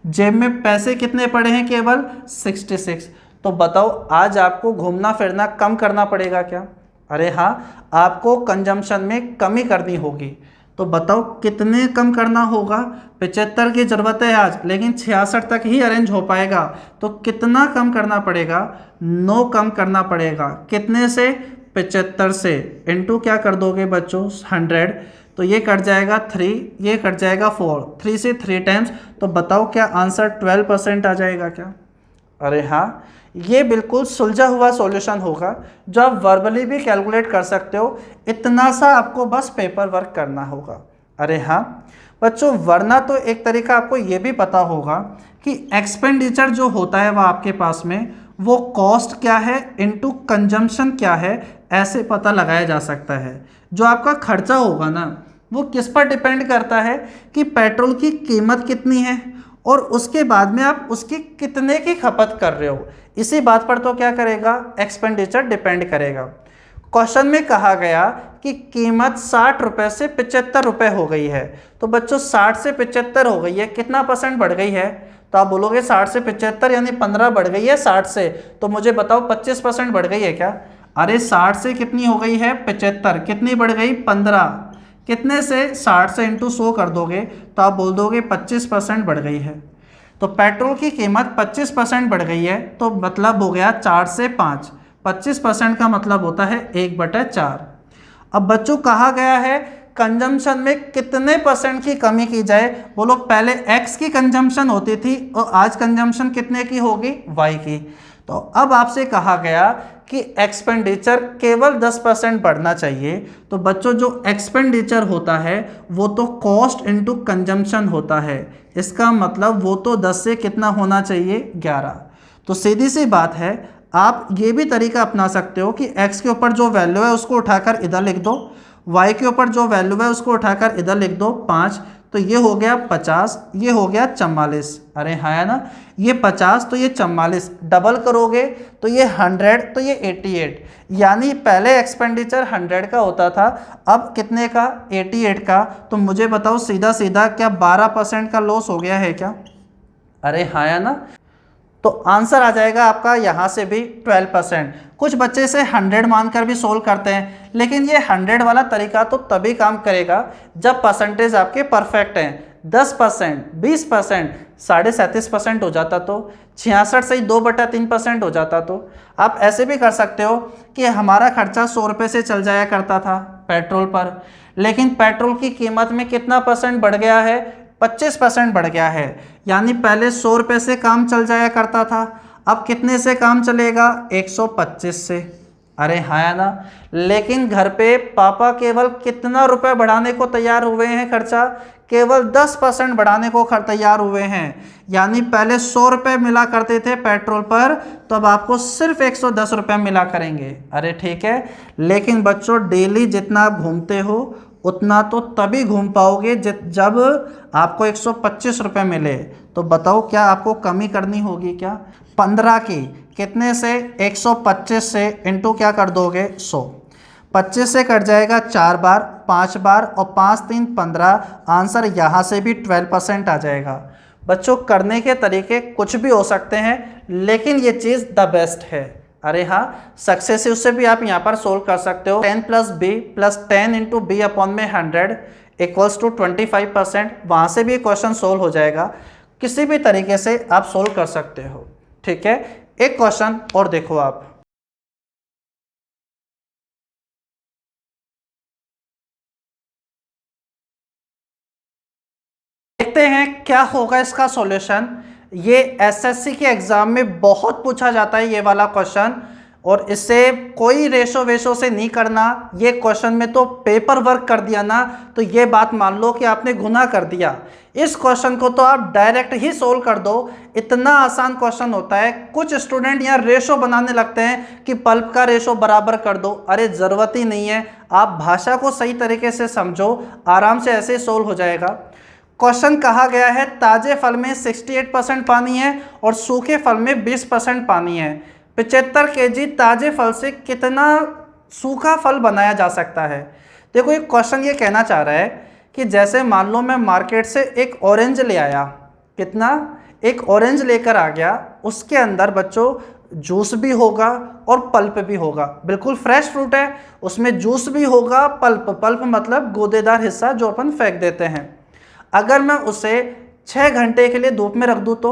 जेब में पैसे कितने पड़े हैं? केवल 66। तो बताओ आज आपको घूमना फिरना कम करना पड़ेगा क्या? अरे हाँ, आपको कंजम्पशन में कमी करनी होगी। तो बताओ कितने कम करना होगा? 75 की ज़रूरत है आज, लेकिन 66 तक ही अरेंज हो पाएगा। तो कितना कम करना पड़ेगा? 9 कम करना पड़ेगा। कितने से? 75 से। इनटू क्या कर दोगे बच्चों? 100। तो ये कट जाएगा 3, ये कट जाएगा 4, 3 से 3 टाइम्स। तो बताओ क्या आंसर 12% आ जाएगा क्या? अरे हाँ, ये बिल्कुल सुलझा हुआ सॉल्यूशन होगा जो आप वर्बली भी कैलकुलेट कर सकते हो। इतना सा आपको बस पेपर वर्क करना होगा। अरे हाँ बच्चों, वरना तो एक तरीका आपको ये भी पता होगा कि एक्सपेंडिचर जो होता है वह आपके पास में वो कॉस्ट क्या है इनटू कंजम्पशन क्या है, ऐसे पता लगाया जा सकता है। जो आपका खर्चा होगा ना वो किस पर डिपेंड करता है कि पेट्रोल की कीमत कितनी है और उसके बाद में आप उसकी कितने की खपत कर रहे हो, इसी बात पर तो क्या करेगा? एक्सपेंडिचर डिपेंड करेगा। क्वेश्चन में कहा गया कि कीमत 60 रुपये से 75 रुपये हो गई है। तो बच्चों 60 से 75 हो गई है, कितना परसेंट बढ़ गई है? तो आप बोलोगे 60 से 75 यानी 15 बढ़ गई है 60 से। तो मुझे बताओ 25% बढ़ गई है क्या? अरे 60 से कितनी हो गई है? 75। कितनी बढ़ गई? 15। कितने से? 60 से इंटू 100 कर दोगे तो आप बोल दोगे 25% बढ़ गई है। तो पेट्रोल की कीमत 25% बढ़ गई है, तो मतलब हो गया 4 से 5। 25% का मतलब होता है 1/4। अब बच्चों कहा गया है कंजम्पशन में कितने परसेंट की कमी की जाए? बोलो पहले x की कंजम्पशन होती थी और आज कंजम्पशन कितने की होगी? y की। तो अब आपसे कहा गया कि एक्सपेंडिचर केवल 10% बढ़ना चाहिए। तो बच्चों जो एक्सपेंडिचर होता है वो तो कॉस्ट इनटू कंजम्पशन होता है, इसका मतलब वो तो 10 से कितना होना चाहिए? 11। तो सीधी सी बात है, आप ये भी तरीका अपना सकते हो कि x के ऊपर जो वैल्यू है उसको उठाकर इधर लिख दो, y के ऊपर जो वैल्यू है उसको उठाकर इधर लिख दो 5। तो ये हो गया 50, ये हो गया 44। अरे हाँ है ना, ये 50 तो ये 44, डबल करोगे तो ये 100 तो ये 88। यानी पहले एक्सपेंडिचर 100 का होता था, अब कितने का? 88 का। तो मुझे बताओ सीधा सीधा क्या 12% का लॉस हो गया है क्या? अरे हाँ है ना, तो आंसर आ जाएगा आपका यहाँ से भी 12%। कुछ बच्चे से 100 मानकर भी सोल्व करते हैं, लेकिन ये 100 वाला तरीका तो तभी काम करेगा जब परसेंटेज आपके परफेक्ट हैं। 10%, 20%, 37.5% हो जाता तो 66 से ही 2/3% हो जाता। तो आप ऐसे भी कर सकते हो कि हमारा खर्चा 100 रुपये से चल जाया करता था पेट्रोल पर, लेकिन पेट्रोल की कीमत में कितना परसेंट बढ़ गया है? 25% बढ़ गया है। यानी पहले 100 रुपये से काम चल जाया करता था, अब कितने से काम चलेगा? 125 से। अरे हाँ ना, लेकिन घर पे पापा केवल कितना रुपए बढ़ाने को तैयार हुए हैं? खर्चा केवल 10% बढ़ाने को तैयार हुए हैं। यानी पहले 100 रुपये मिला करते थे पेट्रोल पर, तो अब आपको सिर्फ 110 रुपये मिला करेंगे। अरे ठीक है, लेकिन बच्चों डेली जितना आप घूमते हो उतना तो तभी घूम पाओगे जब आपको 125 रुपये मिले। तो बताओ क्या आपको कमी करनी होगी क्या? 15 की, कितने से? 125 से इंटू क्या कर दोगे? 100। 25 से कट जाएगा 4 बार, 5 बार और 5 3 15। आंसर यहाँ से भी 12% आ जाएगा। बच्चों करने के तरीके कुछ भी हो सकते हैं, लेकिन ये चीज़ द बेस्ट है। अरे हाँ, सक्सेस उससे भी आप यहाँ पर सोल्व कर सकते हो। 10 + b + 10 × b/100 = 25%। वहाँ से भी क्वेश्चन सोल्व हो जाएगा। किसी भी तरीके से आप सोल्व कर सकते हो। ठीक है, एक क्वेश्चन और देखो आप। देखते हैं क्या होगा इसका सॉल्यूशन। ये एसएससी के एग्जाम में बहुत पूछा जाता है ये वाला क्वेश्चन, और इससे कोई रेशो वेशो से नहीं करना। ये क्वेश्चन में तो पेपर वर्क कर दिया ना, तो ये बात मान लो कि आपने गुनाह कर दिया। इस क्वेश्चन को तो आप डायरेक्ट ही सोल्व कर दो, इतना आसान क्वेश्चन होता है। कुछ स्टूडेंट यहाँ रेशो बनाने लगते हैं कि पल्प का रेशो बराबर कर दो। अरे ज़रूरत ही नहीं है, आप भाषा को सही तरीके से समझो, आराम से ऐसे सोल्व हो जाएगा। क्वेश्चन कहा गया है ताजे फल में 68% पानी है और सूखे फल में 20% पानी है। 75 kg ताजे फल से कितना सूखा फल बनाया जा सकता है? देखो ये क्वेश्चन ये कहना चाह रहा है कि जैसे मान लो मैं मार्केट से एक ऑरेंज ले आया, कितना? एक ऑरेंज लेकर आ गया, उसके अंदर बच्चों जूस भी होगा और पल्प भी होगा। बिल्कुल फ्रेश फ्रूट है, उसमें जूस भी होगा, पल्प मतलब गूदेदार हिस्सा जो अपन फेंक देते हैं। अगर मैं उसे 6 घंटे के लिए धूप में रख दूँ तो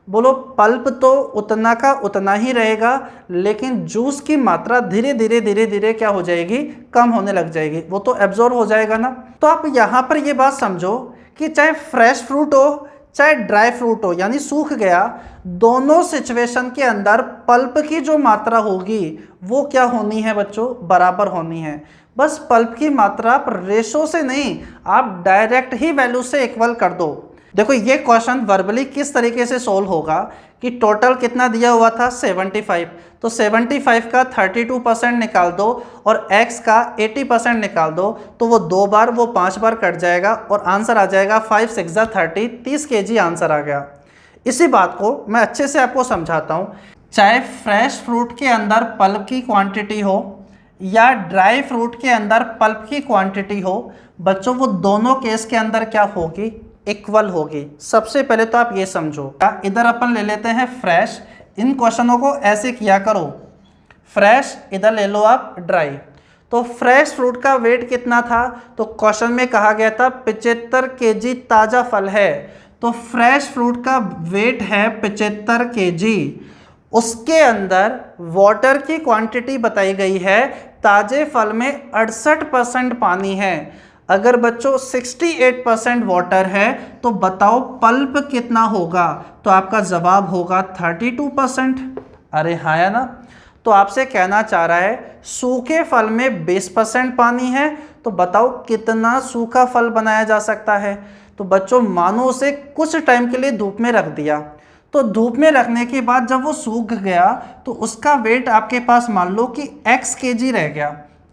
बोलो पल्प तो उतना का उतना ही रहेगा, लेकिन जूस की मात्रा धीरे धीरे क्या हो जाएगी, कम होने लग जाएगी, वो तो एब्जॉर्ब हो जाएगा ना। तो आप यहाँ पर ये बात समझो कि चाहे फ्रेश फ्रूट हो चाहे ड्राई फ्रूट हो, यानी सूख गया, दोनों सिचुएशन के अंदर पल्प की जो मात्रा होगी वो क्या होनी है बच्चों, बराबर होनी है। बस पल्प की मात्रा आप रेशो से नहीं, आप डायरेक्ट ही वैल्यू से इक्वल कर दो। देखो ये क्वेश्चन वर्बली किस तरीके से सोल्व होगा कि टोटल कितना दिया हुआ था 75, तो 75 का 32% निकाल दो और x का 80% निकाल दो, तो वो 2 बार वो 5 बार कट जाएगा और आंसर आ जाएगा 5 6 30, 30 kg आंसर आ गया। इसी बात को मैं अच्छे से आपको समझाता हूँ। चाहे फ्रेश फ्रूट के अंदर पल्प की क्वांटिटी हो या ड्राई फ्रूट के अंदर पल्प की क्वांटिटी हो, बच्चों वो दोनों केस के अंदर क्या होगी, इक्वल होगी। सबसे पहले तो आप ये समझो, इधर अपन ले लेते हैं फ्रेश, इन क्वेश्चनों को ऐसे किया करो, फ्रेश इधर ले लो आप ड्राई। तो फ्रेश फ्रूट का वेट कितना था, तो क्वेश्चन में कहा गया था 75 kg ताज़ा फल है, तो फ्रेश फ्रूट का वेट है 75 kg। उसके अंदर वाटर की क्वांटिटी बताई गई है, ताज़े फल में 68% पानी है। अगर बच्चों 68% वाटर है तो बताओ पल्प कितना होगा, तो आपका जवाब होगा 32%। अरे हाँ या ना। तो आपसे कहना चाह रहा है सूखे फल में 20% पानी है, तो बताओ कितना सूखा फल बनाया जा सकता है। तो बच्चों मानो उसे कुछ टाइम के लिए धूप में रख दिया, तो धूप में रखने के बाद जब वो सूख गया तो उसका वेट आपके पास मान लो कि x kg रह गया।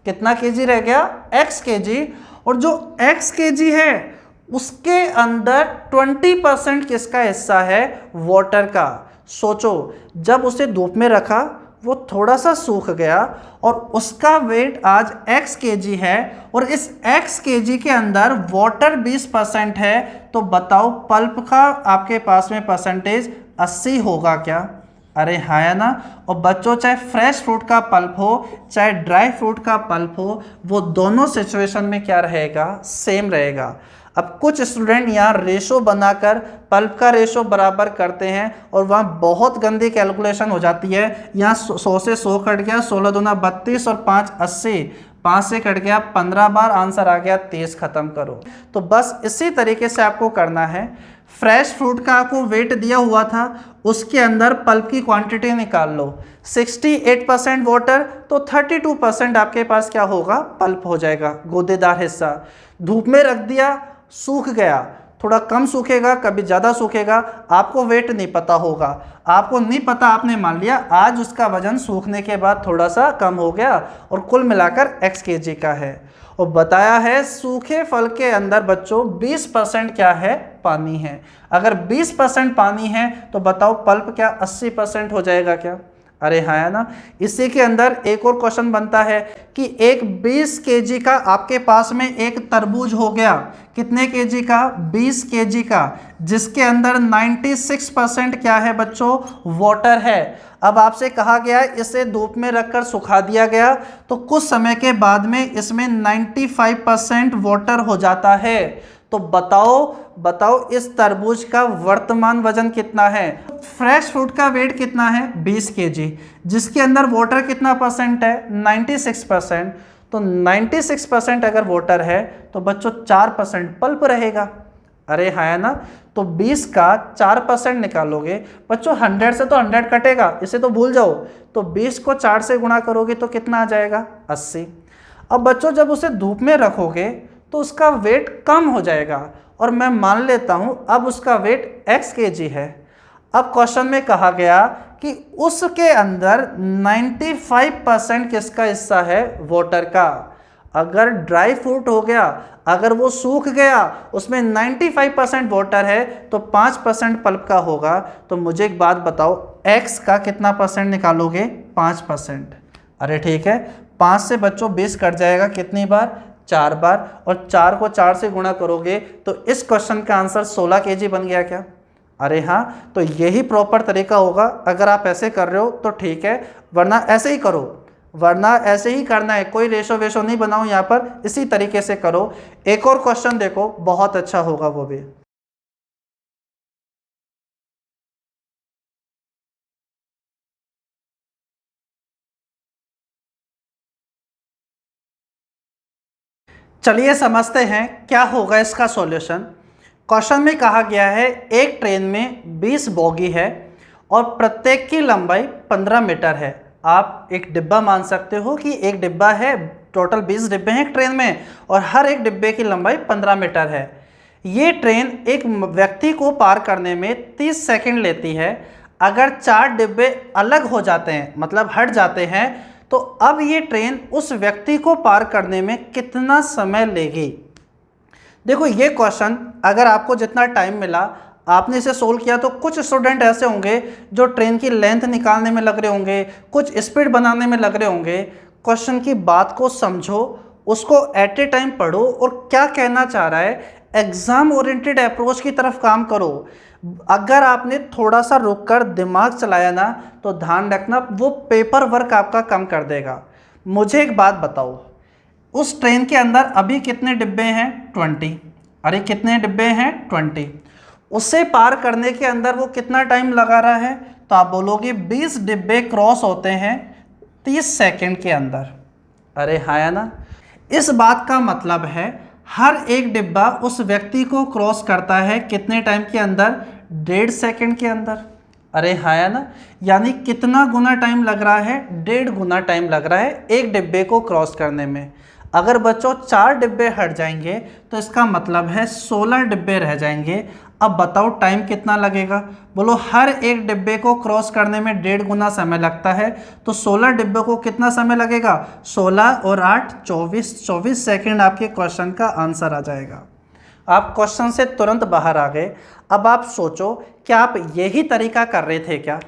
कितना kg रह गया, x kg। और जो x kg है उसके अंदर 20% किसका हिस्सा है, वाटर का। सोचो जब उसे धूप में रखा वो थोड़ा सा सूख गया और उसका वेट आज x kg है और इस x kg के अंदर वाटर 20% है, तो बताओ पल्प का आपके पास में परसेंटेज 80 होगा क्या। अरे हाँ या ना। और बच्चों चाहे फ्रेश फ्रूट का पल्प हो चाहे ड्राई फ्रूट का पल्प हो, वो दोनों सिचुएशन में क्या रहेगा, सेम रहेगा। अब कुछ स्टूडेंट यहाँ रेशो बनाकर पल्प का रेशो बराबर करते हैं और वहाँ बहुत गंदी कैलकुलेशन हो जाती है। यहाँ 100 से 100 कट गया, 16 दूना 32 और 5 80, 5 से कट गया 15 बार, आंसर आ गया 23। खत्म करो। तो बस इसी तरीके से आपको करना है। फ्रेश फ्रूट का आपको वेट दिया हुआ था, उसके अंदर पल्प की क्वांटिटी निकाल लो, 68% वाटर, तो 32% आपके पास क्या होगा, पल्प हो जाएगा, गूदेदार हिस्सा। धूप में रख दिया, सूख गया, थोड़ा कम सूखेगा कभी ज़्यादा सूखेगा, आपको वेट नहीं पता होगा, आपको नहीं पता, आपने मान लिया आज उसका वजन सूखने के बाद थोड़ा सा कम हो गया और कुल मिलाकर x kg का है। और बताया है सूखे फल के अंदर बच्चों 20% क्या है, पानी है। अगर 20% पानी है तो बताओ पल्प क्या 80% हो जाएगा क्या। अरे हाँ है ना। इसी के अंदर एक और क्वेश्चन बनता है कि एक 20 kg का आपके पास में एक तरबूज हो गया, कितने kg का, 20 kg का, जिसके अंदर 96% क्या है बच्चों, वाटर है। अब आपसे कहा गया इसे धूप में रखकर सुखा दिया गया, तो कुछ समय के बाद में इसमें 95% वाटर हो जाता है। तो बताओ इस तरबूज का वर्तमान वजन कितना है। फ्रेश फ्रूट का वेट कितना है, 20 kg, जिसके अंदर वाटर कितना परसेंट है, 96%। तो 96% अगर वाटर है तो बच्चों 4% पल्प रहेगा। अरे हाँ है ना। तो 20 का 4% निकालोगे बच्चों, 100 से तो 100 कटेगा, इसे तो भूल जाओ। तो 20 को 4 से गुणा करोगे तो कितना आ जाएगा, 80। अब बच्चों जब उसे धूप में रखोगे तो उसका वेट कम हो जाएगा और मैं मान लेता हूं अब उसका वेट x kg है। अब क्वेश्चन में कहा गया कि उसके अंदर 95% किसका हिस्सा है, वाटर का। अगर ड्राई फ्रूट हो गया, अगर वो सूख गया, उसमें 95% वाटर है तो 5% पल्प का होगा। तो मुझे एक बात बताओ, x का कितना परसेंट निकालोगे, 5%। अरे ठीक है, 5 से बच्चों 20 कट जाएगा, कितनी बार, 4 बार, और 4 को 4 से गुणा करोगे तो इस क्वेश्चन का आंसर 16 kg बन गया क्या। अरे हाँ, तो यही प्रॉपर तरीका होगा। अगर आप ऐसे कर रहे हो तो ठीक है, वरना ऐसे ही करो, वरना ऐसे ही करना है, कोई रेशो वेशो नहीं बनाओ यहाँ पर, इसी तरीके से करो। एक और क्वेश्चन देखो, बहुत अच्छा होगा वो भी। चलिए समझते हैं क्या होगा इसका सॉल्यूशन। क्वेश्चन में कहा गया है एक ट्रेन में 20 बोगी है और प्रत्येक की लंबाई 15 मीटर है। आप एक डिब्बा मान सकते हो कि एक डिब्बा है, टोटल 20 डिब्बे हैं एक ट्रेन में और हर एक डिब्बे की लंबाई 15 मीटर है। ये ट्रेन एक व्यक्ति को पार करने में 30 सेकंड लेती है। अगर 4 डिब्बे अलग हो जाते हैं, मतलब हट जाते हैं, तो अब ये ट्रेन उस व्यक्ति को पार करने में कितना समय लेगी। देखो ये क्वेश्चन अगर आपको जितना टाइम मिला आपने इसे सोल्व किया, तो कुछ स्टूडेंट ऐसे होंगे जो ट्रेन की लेंथ निकालने में लग रहे होंगे, कुछ स्पीड बनाने में लग रहे होंगे। क्वेश्चन की बात को समझो, उसको एट ए टाइम पढ़ो और क्या कहना चाह रहा है, एग्जाम ओरिएंटेड अप्रोच की तरफ काम करो। अगर आपने थोड़ा सा रुककर दिमाग चलाया ना, तो ध्यान रखना वो पेपर वर्क आपका कम कर देगा। मुझे एक बात बताओ, उस ट्रेन के अंदर अभी कितने डिब्बे हैं? 20। अरे कितने डिब्बे हैं? 20। उसे पार करने के अंदर वो कितना टाइम लगा रहा है? तो आप बोलोगे 20 डिब्बे क्रॉस होते हैं 30 सेकंड के अंदर। अरे हाँ या ना? इस बात का मतलब है हर एक डिब्बा उस व्यक्ति को क्रॉस करता है कितने टाइम के अंदर? 1.5 सेकंड के अंदर। अरे हाँ या ना? यानी कितना गुना टाइम लग रहा है? 1.5 गुना टाइम लग रहा है एक डिब्बे को क्रॉस करने में। अगर बच्चों 4 डिब्बे हट जाएंगे तो इसका मतलब है 16 डिब्बे रह जाएंगे। अब बताओ टाइम कितना लगेगा? बोलो हर एक डिब्बे को क्रॉस करने में 1.5 गुना समय लगता है, तो 16 डिब्बे को कितना समय लगेगा? 16 और 8 24 सेकंड आपके क्वेश्चन का आंसर आ जाएगा। आप क्वेश्चन से तुरंत बाहर आ गए। अब आप सोचो क्या आप यही तरीका कर रहे थे क्या?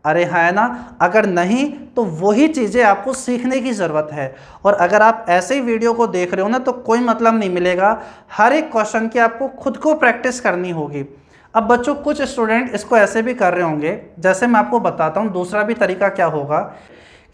अरे हाँ ना? अगर नहीं तो वही चीज़ें आपको सीखने की ज़रूरत है। और अगर आप ऐसे ही वीडियो को देख रहे हो ना, तो कोई मतलब नहीं मिलेगा। हर एक क्वेश्चन की आपको खुद को प्रैक्टिस करनी होगी। अब बच्चों कुछ स्टूडेंट इसको ऐसे भी कर रहे होंगे, जैसे मैं आपको बताता हूँ दूसरा भी तरीका क्या होगा,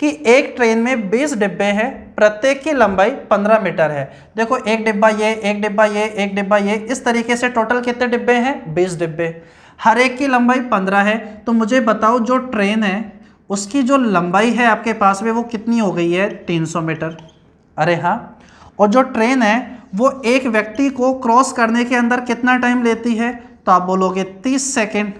कि एक ट्रेन में 20 डिब्बे हैं, प्रत्येक की लंबाई 15 मीटर है। देखो एक डिब्बा ये, एक डिब्बा ये, एक डिब्बा ये, इस तरीके से टोटल कितने डिब्बे हैं? 20 डिब्बे, हर एक की लंबाई 15 है। तो मुझे बताओ जो ट्रेन है उसकी जो लंबाई है आपके पास में वो कितनी हो गई है? 300 मीटर। अरे हाँ, और जो ट्रेन है वो एक व्यक्ति को क्रॉस करने के अंदर कितना टाइम लेती है? तो आप बोलोगे 30 सेकेंड।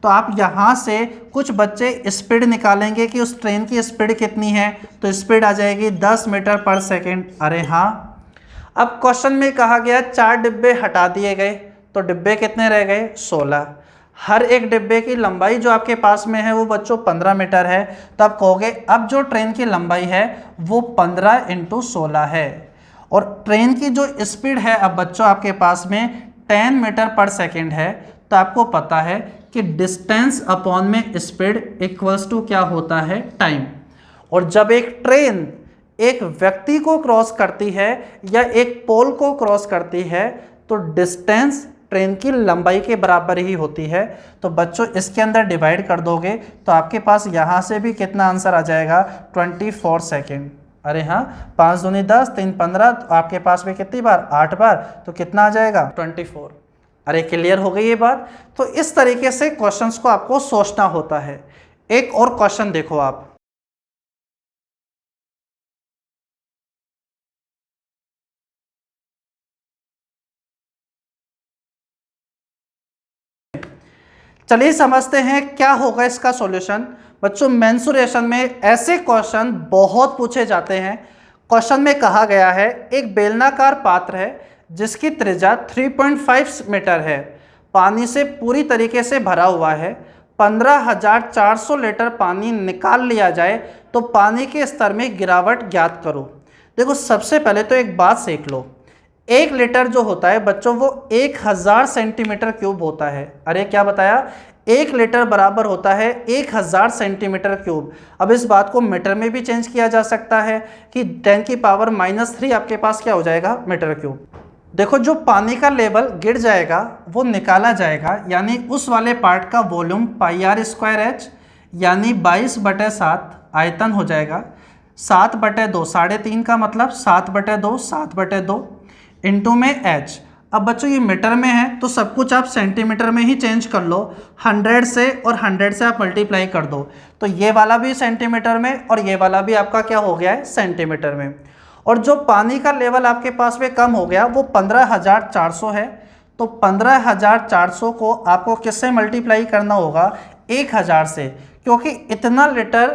तो आप यहाँ से कुछ बच्चे स्पीड निकालेंगे कि उस ट्रेन की स्पीड कितनी है, तो स्पीड आ जाएगी 10 मीटर पर सेकेंड। अरे हाँ। अब क्वेश्चन में कहा गया 4 डिब्बे हटा दिए गए, तो डिब्बे कितने रह गए? 16। हर एक डिब्बे की लंबाई जो आपके पास में है वो बच्चों 15 मीटर है। तो आप कहोगे अब जो ट्रेन की लंबाई है वो 15 × 16 है, और ट्रेन की जो स्पीड है अब बच्चों आपके पास में 10 मीटर पर सेकेंड है। तो आपको पता है कि डिस्टेंस अपॉन में स्पीड इक्वल्स टू क्या होता है? टाइम। और जब एक ट्रेन एक व्यक्ति को क्रॉस करती है या एक पोल को क्रॉस करती है, तो डिस्टेंस ट्रेन की लंबाई के बराबर ही होती है। तो बच्चों इसके अंदर डिवाइड कर दोगे तो आपके पास यहाँ से भी कितना आंसर आ जाएगा? 24 सेकेंड। अरे हाँ, 5 दूनी 10, 3 15, तो आपके पास में कितनी बार? 8 बार। तो कितना आ जाएगा? 24। अरे क्लियर हो गई ये बात? तो इस तरीके से क्वेश्चंस को आपको सोचना होता है। एक और क्वेश्चन देखो आप। चलिए समझते हैं क्या होगा इसका सॉल्यूशन। बच्चों मेंसुरेशन में ऐसे क्वेश्चन बहुत पूछे जाते हैं। क्वेश्चन में कहा गया है एक बेलनाकार पात्र है जिसकी त्रिज्या 3.5 मीटर है, पानी से पूरी तरीके से भरा हुआ है। 15,400 लीटर पानी निकाल लिया जाए तो पानी के स्तर में गिरावट ज्ञात करो। देखो सबसे पहले तो एक बात सीख लो, 1 लीटर जो होता है बच्चों वो 1000 सेंटीमीटर क्यूब होता है। अरे क्या बताया? 1 लीटर बराबर होता है 1000 सेंटीमीटर क्यूब। अब इस बात को मीटर में भी चेंज किया जा सकता है कि 10 की पावर -3 आपके पास क्या हो जाएगा? Metre cube. देखो जो पानी का लेवल गिर जाएगा वो निकाला जाएगा, यानी उस वाले पार्ट का volume pi R square H यानी 22/7 आयतन हो जाएगा। 7/2 3.5 का मतलब 7/2 7/2 इंटू में एच। अब बच्चों ये मीटर में है तो सब कुछ आप सेंटीमीटर में ही चेंज कर लो, 100 से और 100 से आप मल्टीप्लाई कर दो तो ये वाला भी सेंटीमीटर में और ये वाला भी आपका क्या हो गया है, सेंटीमीटर में। और जो पानी का लेवल आपके पास में कम हो गया वो 15,400 है, तो 15,400 को आपको किससे मल्टीप्लाई करना होगा, 1000 से, क्योंकि इतना लीटर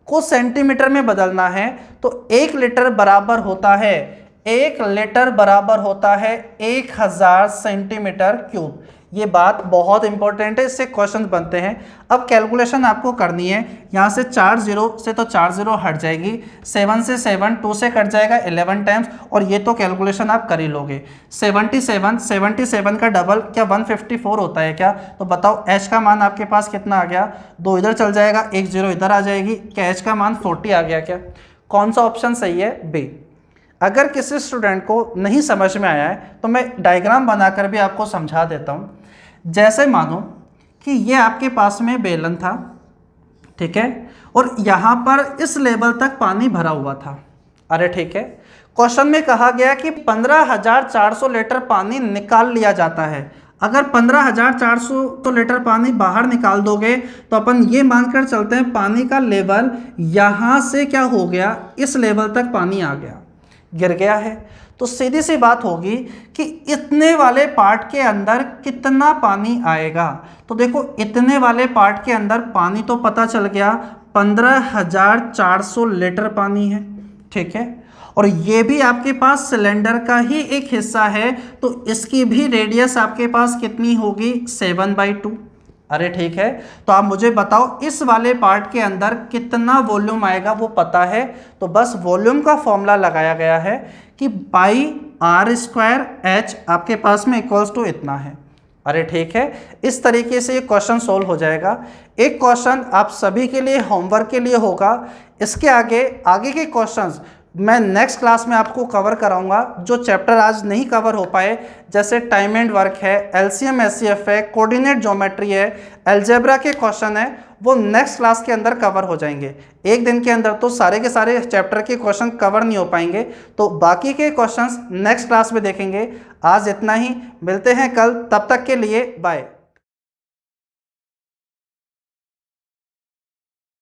को सेंटीमीटर में बदलना है तो 1 लीटर बराबर होता है 1 लीटर बराबर होता है 1000 सेंटीमीटर क्यूब। ये बात बहुत इंपॉर्टेंट है, इससे क्वेश्चन बनते हैं। अब कैलकुलेशन आपको करनी है, यहाँ से 4 0 से तो 4 0 हट जाएगी, 7 से 7 2 से कट जाएगा 11 टाइम्स, और ये तो कैलकुलेशन आप कर ही लोगे। 77 का डबल क्या 154 होता है क्या, तो बताओ एच का मान आपके पास कितना आ गया, 2 इधर चल जाएगा 1 0 इधर आ जाएगी, क्या एच का मान 40 आ गया क्या। कौन सा ऑप्शन सही है, बी। अगर किसी स्टूडेंट को नहीं समझ में आया है तो मैं डायग्राम बनाकर भी आपको समझा देता हूँ। जैसे मानो कि ये आपके पास में बेलन था, ठीक है, और यहाँ पर इस लेवल तक पानी भरा हुआ था। अरे ठीक है, क्वेश्चन में कहा गया कि 15,400 लीटर पानी निकाल लिया जाता है। अगर 15,400 लीटर पानी बाहर निकाल दोगे तो अपन ये मानकर चलते हैं पानी का लेवल यहाँ से क्या हो गया, इस लेवल तक पानी आ गया, गिर गया है। तो सीधी सी बात होगी कि इतने वाले पार्ट के अंदर कितना पानी आएगा। तो देखो इतने वाले पार्ट के अंदर पानी तो पता चल गया 15,400 लीटर पानी है, ठीक है, और ये भी आपके पास सिलेंडर का ही एक हिस्सा है तो इसकी भी रेडियस आपके पास कितनी होगी, 7/2। अरे ठीक है, तो आप मुझे बताओ इस वाले पार्ट के अंदर कितना वॉल्यूम आएगा वो पता है, तो बस वॉल्यूम का फॉर्मूला लगाया गया है कि पाई आर स्क्वायर एच आपके पास में इक्वल्स टू इतना है। अरे ठीक है, इस तरीके से ये क्वेश्चन सोल्व हो जाएगा। एक क्वेश्चन आप सभी के लिए होमवर्क के लिए होगा, इसके आगे के क्वेश्चंस मैं नेक्स्ट क्लास में आपको कवर कराऊंगा। जो चैप्टर आज नहीं कवर हो पाए, जैसे टाइम एंड वर्क है, एलसीएम एचसीएफ है, कोऑर्डिनेट ज्योमेट्री है, अलजेब्रा के क्वेश्चन है, वो नेक्स्ट क्लास के अंदर कवर हो जाएंगे। एक दिन के अंदर तो सारे के सारे चैप्टर के क्वेश्चन कवर नहीं हो पाएंगे, तो बाकी के क्वेश्चंस नेक्स्ट क्लास में देखेंगे। आज इतना ही, मिलते हैं कल, तब तक के लिए बाय।